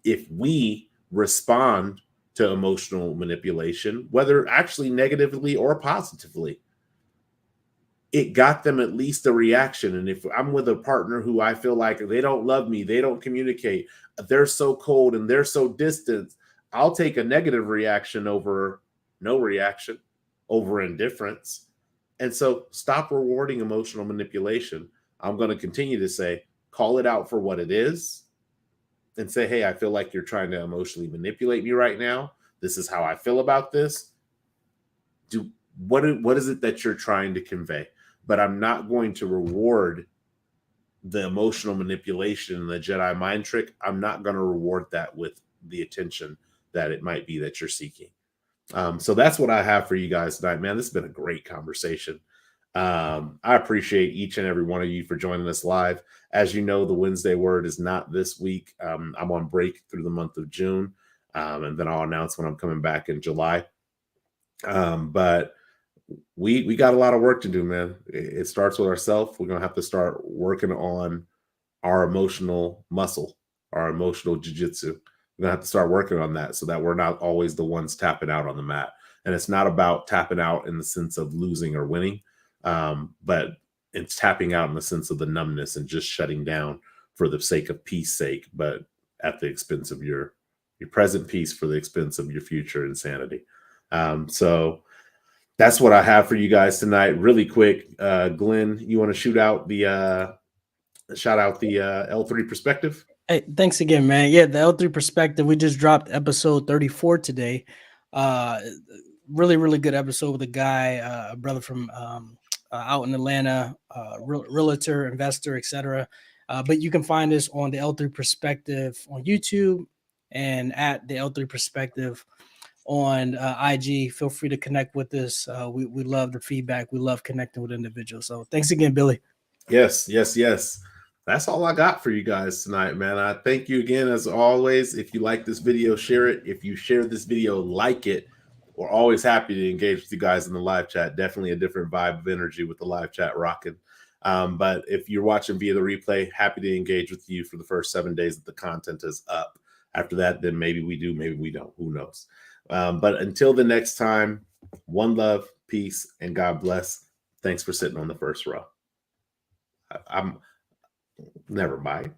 If we respond to emotional manipulation, whether actually negatively or positively, it got them at least a reaction. And if I'm with a partner who I feel like they don't love me, they don't communicate, they're so cold and they're so distant, I'll take a negative reaction over no reaction, over indifference. And so stop rewarding emotional manipulation. I'm going to continue to say, call it out for what it is and say, hey, I feel like you're trying to emotionally manipulate me right now. This is how I feel about this. What is it that you're trying to convey? But I'm not going to reward the emotional manipulation and the Jedi mind trick. I'm not going to reward that with the attention that it might be that you're seeking. So that's what I have for you guys tonight, man. This has been a great conversation. I appreciate each and every one of you for joining us live. As you know, the Wednesday Word is not this week. I'm on break through the month of June, and then I'll announce when I'm coming back in July. But we got a lot of work to do, man. It starts with ourselves. We're going to have to start working on our emotional muscle, our emotional jiu-jitsu. We're going to have to start working on that so that we're not always the ones tapping out on the mat. And it's not about tapping out in the sense of losing or winning, but it's tapping out in the sense of the numbness and just shutting down for the sake of peace sake, but at the expense of your present peace for the expense of your future insanity. So that's what I have for you guys tonight. Really quick, Glenn, you want to shout out the L3 perspective? Hey, thanks again, man. Yeah, the L3 perspective. We just dropped episode 34 today. Really, really good episode with a guy, a brother from out in Atlanta, realtor, investor, etc. But you can find us on the L3 perspective on YouTube and at the L3 perspective on IG. Feel free to connect with us. We love the feedback. We love connecting with individuals. So thanks again, Billy. Yes. That's all I got for you guys tonight, man. I thank you again, as always. If you like this video, share it. If you share this video, like it. We're always happy to engage with you guys in the live chat. Definitely a different vibe of energy with the live chat rocking. But if you're watching via the replay, happy to engage with you for the first 7 days that the content is up. After that, then maybe we do, maybe we don't. Who knows? But until the next time, one love, peace, and God bless. Thanks for sitting on the first row. I'm never mind.